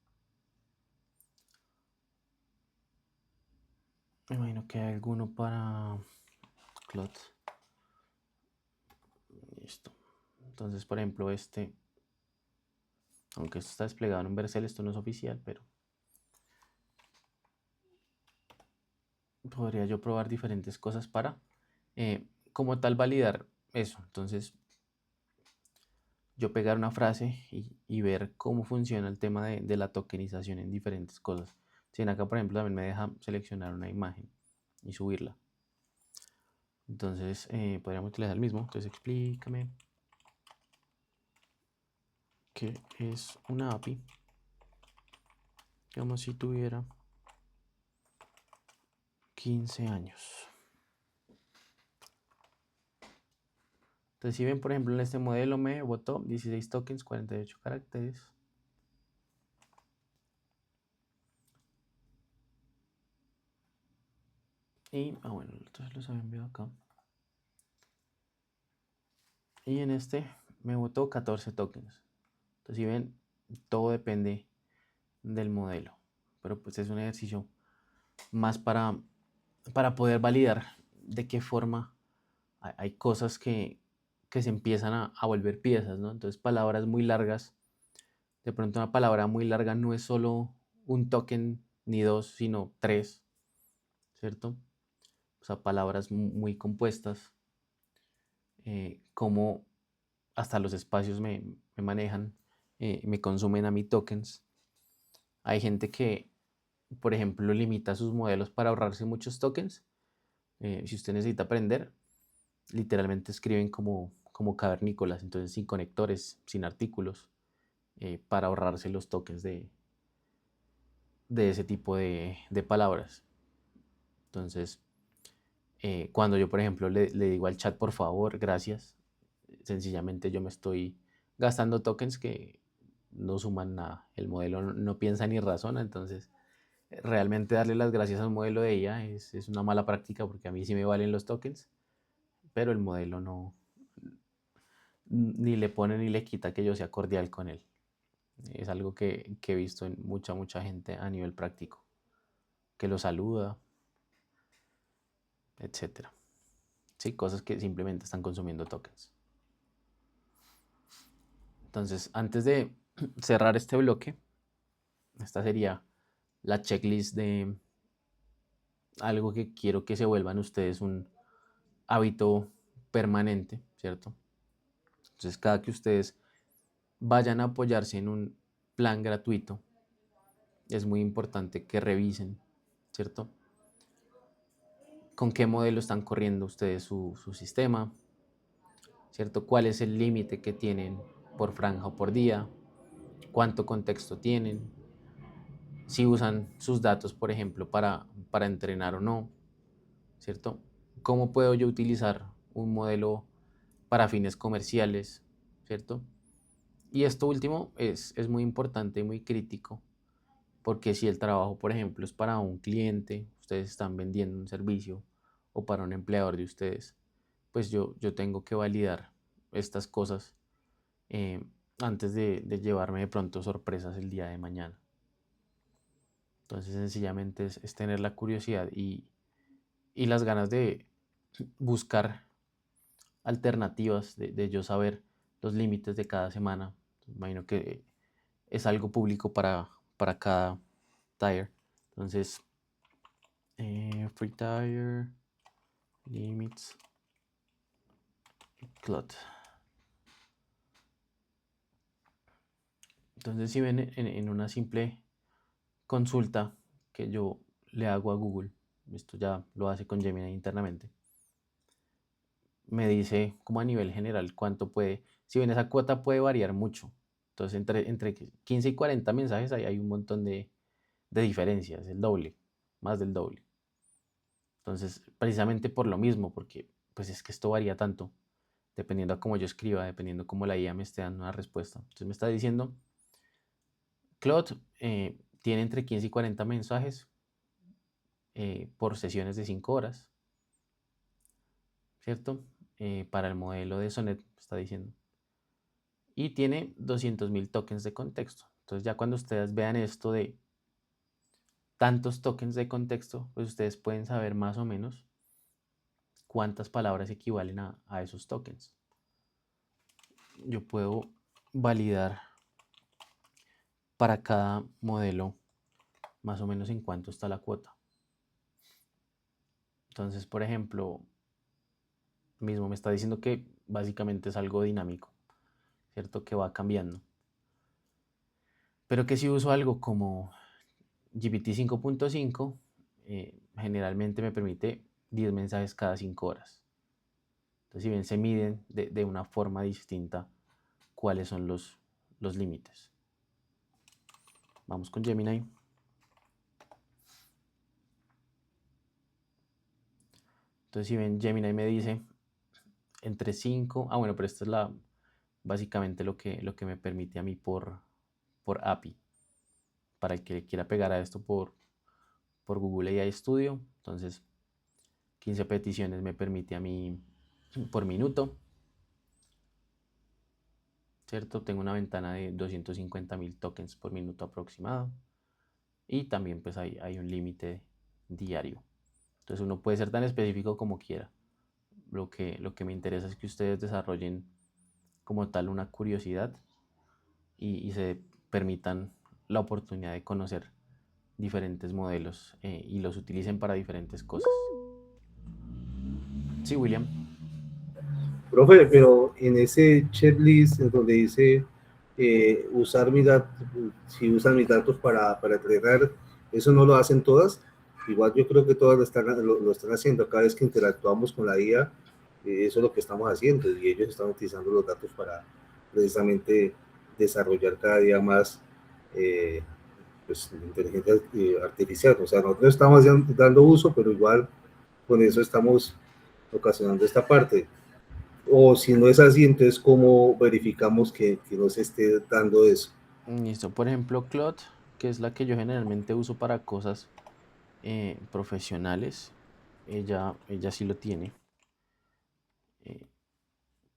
Me imagino que hay alguno para Claude. Listo. Entonces, por ejemplo, este, aunque esto está desplegado en un Vercel, esto no es oficial, pero podría yo probar diferentes cosas para, como tal, validar eso. Entonces, yo pegar una frase y y ver cómo funciona el tema de la tokenización en diferentes cosas. Si en acá, por ejemplo, también me deja seleccionar una imagen y subirla. Entonces, podríamos utilizar el mismo. Entonces, explícame qué es una API. Como si tuviera 15 años. Entonces, si ven, por ejemplo, en este modelo me botó 16 tokens, 48 caracteres. Y, bueno, entonces los había enviado acá. Y en este me botó 14 tokens. Entonces, si ven, todo depende del modelo. Pero pues es un ejercicio más para poder validar de qué forma hay cosas que se empiezan a volver piezas, ¿no? Entonces, palabras muy largas. De pronto una palabra muy larga no es solo un token ni dos, sino tres, ¿cierto? O sea, palabras muy compuestas, como hasta los espacios me manejan, me consumen a mí tokens. Hay gente que, por ejemplo, limita sus modelos para ahorrarse muchos tokens. Si usted necesita aprender, literalmente escriben como cavernícolas, entonces sin conectores, sin artículos, para ahorrarse los tokens de ese tipo de palabras. Entonces, cuando yo, por ejemplo, le digo al chat, por favor, gracias, sencillamente yo me estoy gastando tokens que no suman nada. El modelo no piensa ni razona, entonces realmente darle las gracias al modelo de ella es una mala práctica, porque a mí sí me valen los tokens, pero el modelo no, ni le pone ni le quita que yo sea cordial con él. Es algo que he visto en mucha gente a nivel práctico, que lo saluda, etcétera. Sí, cosas que simplemente están consumiendo tokens. Entonces, antes de cerrar este bloque, esta sería la checklist de algo que quiero que se vuelvan ustedes un hábito permanente, ¿cierto? Entonces, cada que ustedes vayan a apoyarse en un plan gratuito, es muy importante que revisen, ¿cierto? Con qué modelo están corriendo ustedes su sistema, ¿cierto? ¿Cuál es el límite que tienen por franja o por día? ¿Cuánto contexto tienen? Si usan sus datos, por ejemplo, para entrenar o no, ¿cierto? ¿Cómo puedo yo utilizar un modelo para fines comerciales, ¿cierto? Y esto último es muy importante y muy crítico, porque si el trabajo, por ejemplo, es para un cliente, ustedes están vendiendo un servicio, o para un empleador de ustedes, pues yo tengo que validar estas cosas eh, antes de llevarme de pronto sorpresas el día de mañana. Entonces, sencillamente es tener la curiosidad y las ganas de buscar alternativas, de yo saber los límites de cada semana. Imagino que es algo público para cada tire. Entonces, free tire, limits, clot. Entonces, si ven en una simple consulta que yo le hago a Google, esto ya lo hace con Gemini internamente, me dice como a nivel general cuánto puede, si ven, esa cuota puede variar mucho. Entonces, entre 15 y 40 mensajes hay un montón de diferencias, el doble, más del doble. Entonces, precisamente por lo mismo, porque pues es que esto varía tanto, dependiendo a cómo yo escriba, dependiendo cómo la IA me esté dando una respuesta. Entonces me está diciendo, Claude tiene entre 15 y 40 mensajes por sesiones de 5 horas, ¿cierto? Para el modelo de Sonnet, está diciendo. Y tiene 200.000 tokens de contexto. Entonces ya cuando ustedes vean esto de tantos tokens de contexto, pues ustedes pueden saber más o menos cuántas palabras equivalen a esos tokens. Yo puedo validar para cada modelo más o menos en cuánto está la cuota. Entonces, por ejemplo, mismo me está diciendo que básicamente es algo dinámico, ¿cierto? Que va cambiando. Pero que si uso algo como GPT 5.5, generalmente me permite 10 mensajes cada 5 horas. Entonces, si bien se miden de una forma distinta cuáles son los límites. Vamos con Gemini. Entonces, si ven, Gemini me dice entre 5, bueno, pero esta es básicamente lo que me permite a mí por API. Para el que le quiera pegar a esto por Google AI Studio, entonces 15 peticiones me permite a mí por minuto, ¿cierto? Tengo una ventana de 250.000 tokens por minuto aproximado, y también pues hay un límite diario. Entonces uno puede ser tan específico como quiera. Lo que me interesa es que ustedes desarrollen como tal una curiosidad y se permitan la oportunidad de conocer diferentes modelos y los utilicen para diferentes cosas. Sí, William. Profe, pero en ese checklist donde dice usar mis datos, si usan mis datos para entrenar, ¿eso no lo hacen todas? Igual yo creo que todas lo están haciendo. Cada vez que interactuamos con la IA, eso es lo que estamos haciendo, y ellos están utilizando los datos para precisamente desarrollar cada día más pues, inteligencia artificial. O sea, nosotros estamos dando uso, pero igual con eso estamos ocasionando esta parte. O si no es así, entonces, ¿cómo verificamos que no se esté dando eso? Listo. Por ejemplo, Claude, que es la que yo generalmente uso para cosas profesionales, ella sí lo tiene.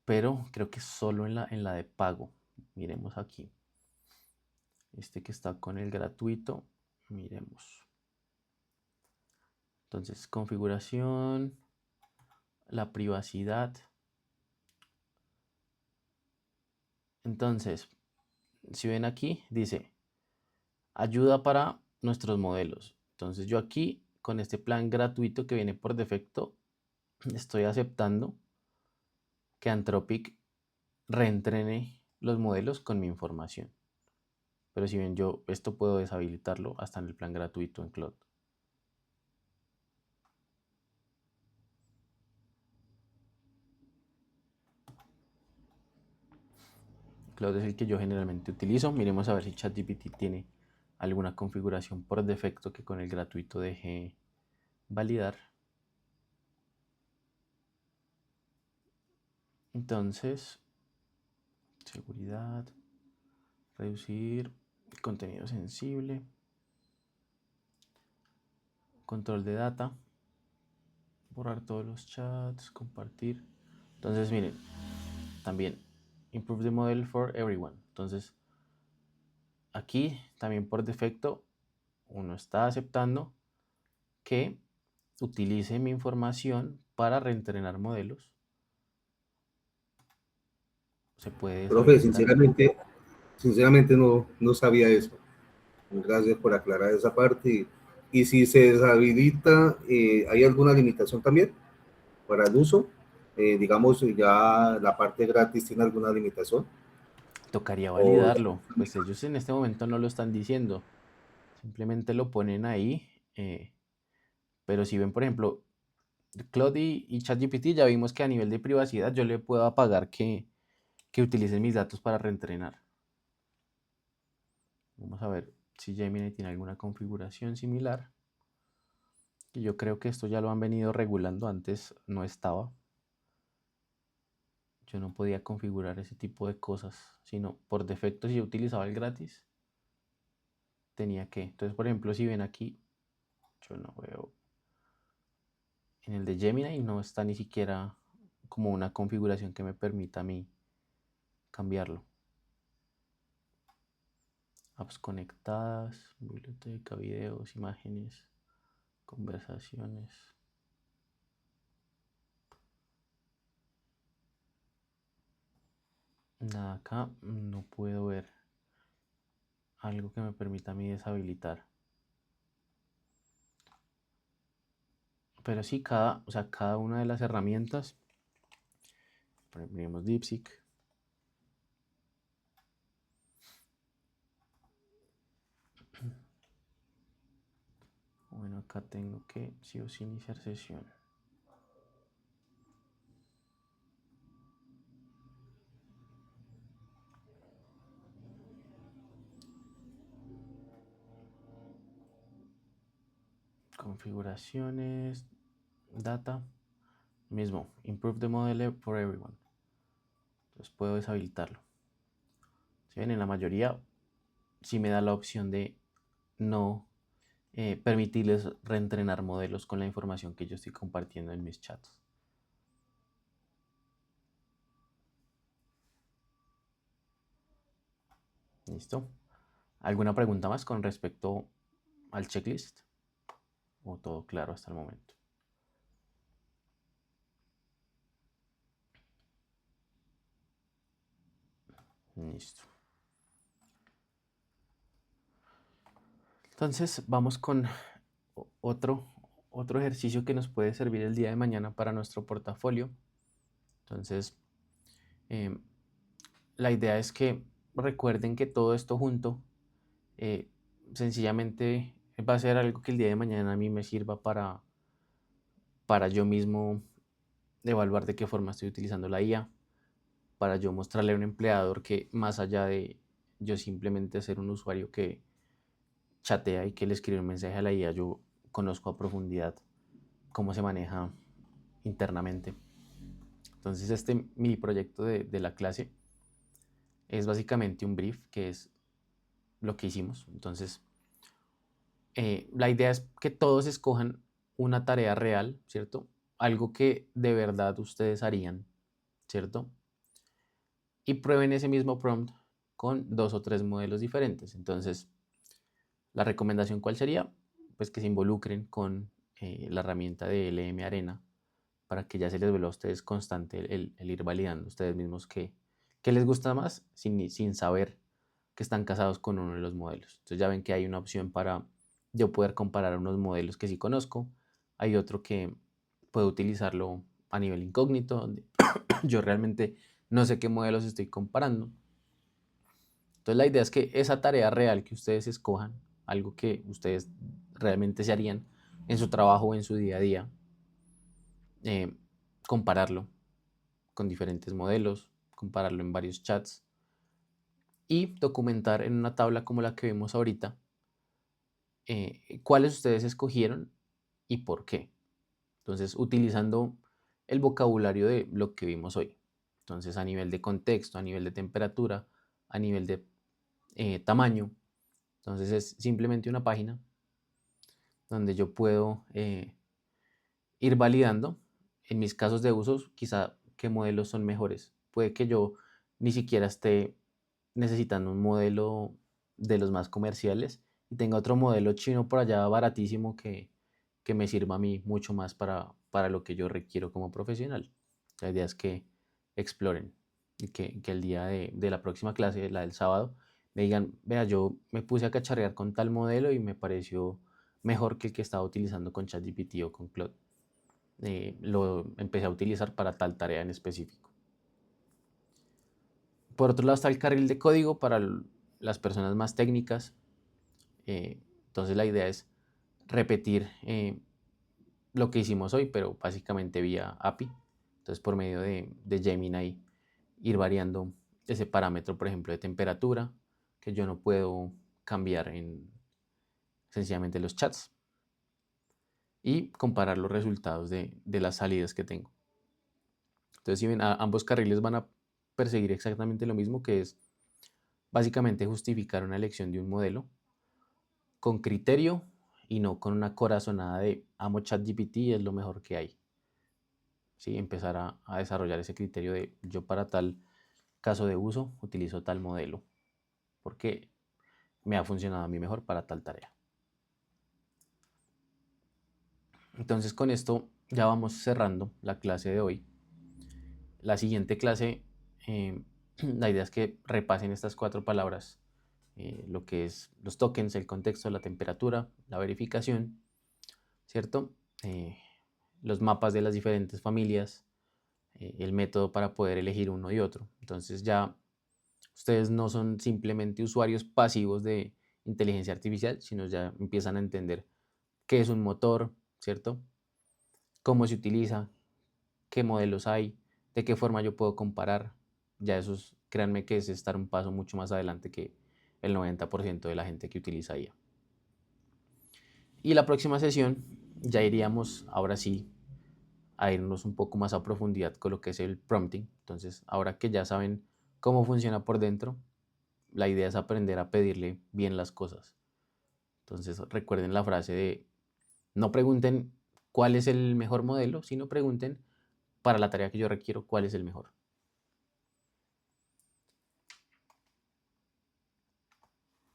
Pero creo que solo en la de pago. Miremos aquí. Este que está con el gratuito, miremos. Entonces, configuración, la privacidad. Entonces, si ven aquí, dice ayuda para nuestros modelos. Entonces yo aquí, con este plan gratuito que viene por defecto, estoy aceptando que Anthropic reentrene los modelos con mi información. Pero si ven, yo esto puedo deshabilitarlo hasta en el plan gratuito en Claude. Claude es el que yo generalmente utilizo. Miremos a ver si ChatGPT tiene alguna configuración por defecto que con el gratuito deje validar. Entonces, seguridad, reducir contenido sensible, control de data, borrar todos los chats, compartir. Entonces, miren, también improve the model for everyone. Entonces, aquí también por defecto uno está aceptando que utilice mi información para reentrenar modelos. Se puede Profe, deshabilitar. sinceramente no sabía eso. Gracias por aclarar esa parte. Y si se deshabilita, ¿hay alguna limitación también para el uso? Digamos, ya la parte gratis tiene alguna limitación. Tocaría O, validarlo. Pues ellos en este momento no lo están diciendo. Simplemente lo ponen ahí. Pero si ven, por ejemplo, Claude y ChatGPT, ya vimos que a nivel de privacidad yo le puedo apagar que utilicen mis datos para reentrenar. Vamos a ver si Gemini tiene alguna configuración similar. Y yo creo que esto ya lo han venido regulando. Antes no estaba. Yo no podía configurar ese tipo de cosas, sino por defecto, si yo utilizaba el gratis, tenía que. Entonces, por ejemplo, si ven aquí, yo no veo. En el de Gemini no está ni siquiera como una configuración que me permita a mí cambiarlo. Apps conectadas, biblioteca, videos, imágenes, conversaciones. Nada, acá no puedo ver algo que me permita a mí deshabilitar. Pero sí, cada una de las herramientas, por ejemplo, miremos DeepSeek. Bueno, acá tengo que sí o sí iniciar sesión. Configuraciones, data, mismo, improve the model for everyone. Entonces puedo deshabilitarlo. Si ven, en la mayoría sí me da la opción de no permitirles reentrenar modelos con la información que yo estoy compartiendo en mis chats. ¿Listo? ¿Alguna pregunta más con respecto al checklist? ¿O todo claro hasta el momento? Listo. Entonces vamos con otro ejercicio que nos puede servir el día de mañana para nuestro portafolio. Entonces, la idea es que recuerden que todo esto junto sencillamente va a ser algo que el día de mañana a mí me sirva para yo mismo evaluar de qué forma estoy utilizando la IA, para yo mostrarle a un empleador que más allá de yo simplemente ser un usuario que chatea y que le escribe un mensaje a la IA, yo conozco a profundidad cómo se maneja internamente. Entonces este mini proyecto de la clase es básicamente un brief, que es lo que hicimos. Entonces la idea es que todos escojan una tarea real, ¿cierto? Algo que de verdad ustedes harían, ¿cierto? Y prueben ese mismo prompt con 2 o 3 modelos diferentes. Entonces, la recomendación, ¿cuál sería? Pues que se involucren con la herramienta de LM Arena para que ya se les vuelva a ustedes constante el ir validando ustedes mismos qué les gusta más sin saber que están casados con uno de los modelos. Entonces ya ven que hay una opción para yo poder comparar unos modelos que sí conozco. Hay otro que puedo utilizarlo a nivel incógnito, donde yo realmente no sé qué modelos estoy comparando. Entonces la idea es que esa tarea real que ustedes escojan, algo que ustedes realmente se harían en su trabajo o en su día a día, compararlo con diferentes modelos, compararlo en varios chats y documentar en una tabla como la que vemos ahorita cuáles ustedes escogieron y por qué. Entonces, utilizando el vocabulario de lo que vimos hoy. Entonces, a nivel de contexto, a nivel de temperatura, a nivel de tamaño. Entonces, es simplemente una página donde yo puedo ir validando en mis casos de usos quizá qué modelos son mejores. Puede que yo ni siquiera esté necesitando un modelo de los más comerciales y tenga otro modelo chino por allá baratísimo que me sirva a mí mucho más para lo que yo requiero como profesional. La idea es que exploren y que el día de la próxima clase, la del sábado, me digan, vea, yo me puse a cacharrear con tal modelo y me pareció mejor que el que estaba utilizando con ChatGPT o con Claude. Lo empecé a utilizar para tal tarea en específico. Por otro lado está el carril de código para las personas más técnicas. Entonces la idea es repetir lo que hicimos hoy, pero básicamente vía API. Entonces por medio de Gemini ir variando ese parámetro, por ejemplo, de temperatura, que yo no puedo cambiar en sencillamente los chats, y comparar los resultados de las salidas que tengo. Entonces, si ven, ambos carriles van a perseguir exactamente lo mismo, que es básicamente justificar una elección de un modelo con criterio y no con una corazonada de amo ChatGPT y es lo mejor que hay. ¿Sí? Empezar a desarrollar ese criterio de yo para tal caso de uso utilizo tal modelo porque me ha funcionado a mí mejor para tal tarea. Entonces con esto ya vamos cerrando la clase de hoy. La siguiente clase, la idea es que repasen estas 4 palabras, lo que es los tokens, el contexto, la temperatura, la verificación, ¿cierto? Los mapas de las diferentes familias, el método para poder elegir uno y otro. Entonces ya ustedes no son simplemente usuarios pasivos de inteligencia artificial, sino ya empiezan a entender qué es un motor, ¿cierto? Cómo se utiliza, qué modelos hay, de qué forma yo puedo comparar. Ya eso es, créanme que es estar un paso mucho más adelante que el 90% de la gente que utiliza IA. Y la próxima sesión ya iríamos, ahora sí, a irnos un poco más a profundidad con lo que es el prompting. Entonces, ahora que ya saben cómo funciona por dentro, la idea es aprender a pedirle bien las cosas. Entonces, recuerden la frase de no pregunten cuál es el mejor modelo, sino pregunten para la tarea que yo requiero cuál es el mejor.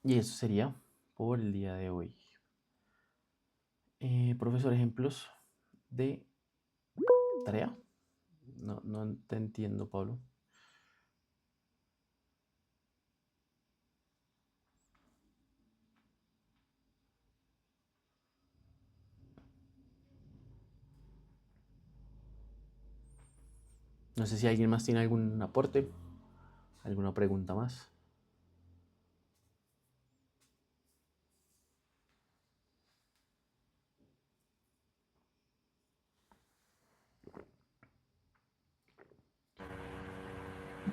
Y eso sería por el día de hoy. Profesor, ejemplos de tarea. No te entiendo, Pablo. No sé si alguien más tiene algún aporte, alguna pregunta más.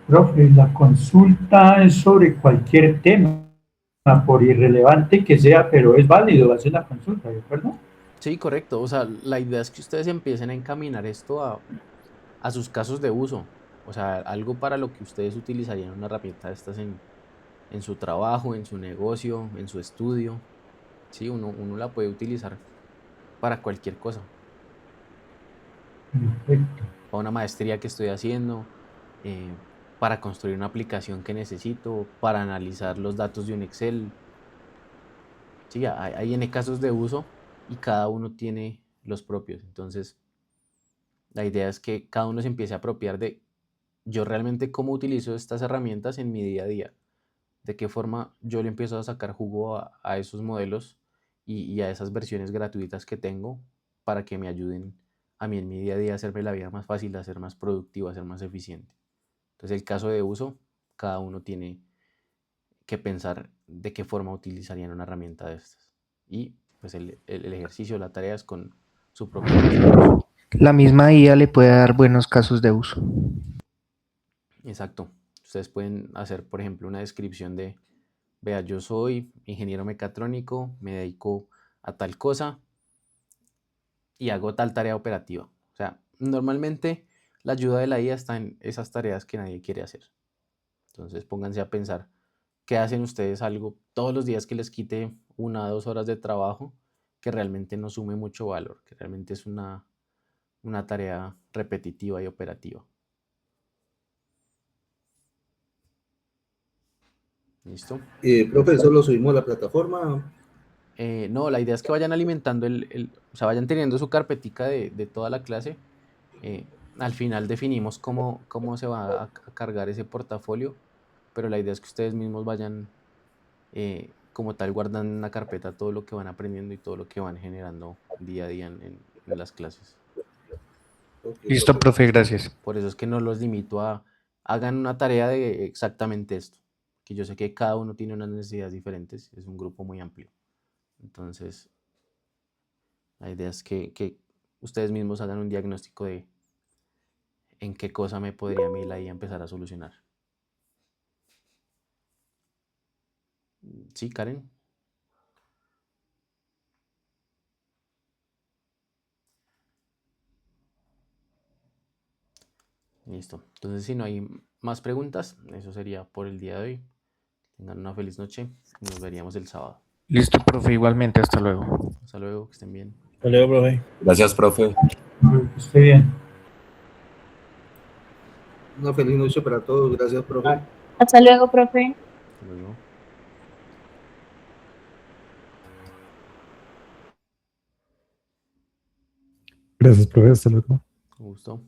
Profe, la consulta es sobre cualquier tema, por irrelevante que sea, pero es válido hacer la consulta, ¿de acuerdo? Sí, correcto. O sea, la idea es que ustedes empiecen a encaminar esto a sus casos de uso. O sea, algo para lo que ustedes utilizarían una herramienta de estas en su trabajo, en su negocio, en su estudio. Sí, uno la puede utilizar para cualquier cosa. Perfecto. Para una maestría que estoy haciendo, eh, para construir una aplicación que necesito, para analizar los datos de un Excel. Sí, hay N casos de uso y cada uno tiene los propios. Entonces, la idea es que cada uno se empiece a apropiar de yo realmente cómo utilizo estas herramientas en mi día a día, de qué forma yo le empiezo a sacar jugo a esos modelos y a esas versiones gratuitas que tengo para que me ayuden a mí en mi día a día a hacerme la vida más fácil, a ser más productivo, a ser más eficiente. Entonces, el caso de uso, cada uno tiene que pensar de qué forma utilizarían una herramienta de estas. Y pues el ejercicio, la tarea es con su propio caso de uso. La misma IA le puede dar buenos casos de uso. Exacto. Ustedes pueden hacer, por ejemplo, una descripción de, vea, yo soy ingeniero mecatrónico, me dedico a tal cosa y hago tal tarea operativa. O sea, normalmente la ayuda de la IA está en esas tareas que nadie quiere hacer. Entonces pónganse a pensar qué hacen ustedes algo todos los días que les quite 1 o 2 horas de trabajo que realmente no sume mucho valor, que realmente es una tarea repetitiva y operativa. ¿Listo? Profe, ¿eso lo subimos a la plataforma? No, la idea es que vayan alimentando o sea, vayan teniendo su carpetica de toda la clase. Al final definimos cómo se va a cargar ese portafolio, pero la idea es que ustedes mismos vayan como tal guardando en una carpeta todo lo que van aprendiendo y todo lo que van generando día a día en las clases. Ok, Listo, profe. profe, ¿Listo? gracias. Por eso es que no los limito a hagan una tarea de exactamente esto, que yo sé que cada uno tiene unas necesidades diferentes, es un grupo muy amplio. Entonces, la idea es que ustedes mismos hagan un diagnóstico de en qué cosa me podría a mí la IA empezar a solucionar. ¿Sí, Karen? Listo. Entonces, si no hay más preguntas, eso sería por el día de hoy. Tengan una feliz noche y nos veríamos el sábado. Listo, profe, igualmente, hasta luego. Hasta luego, que estén bien. Hasta luego, profe. Gracias, profe. Que esté bien. Una feliz noche para todos. Gracias, profe. Hasta luego, profe. Hasta luego. Gracias, profe. Hasta luego. Con gusto.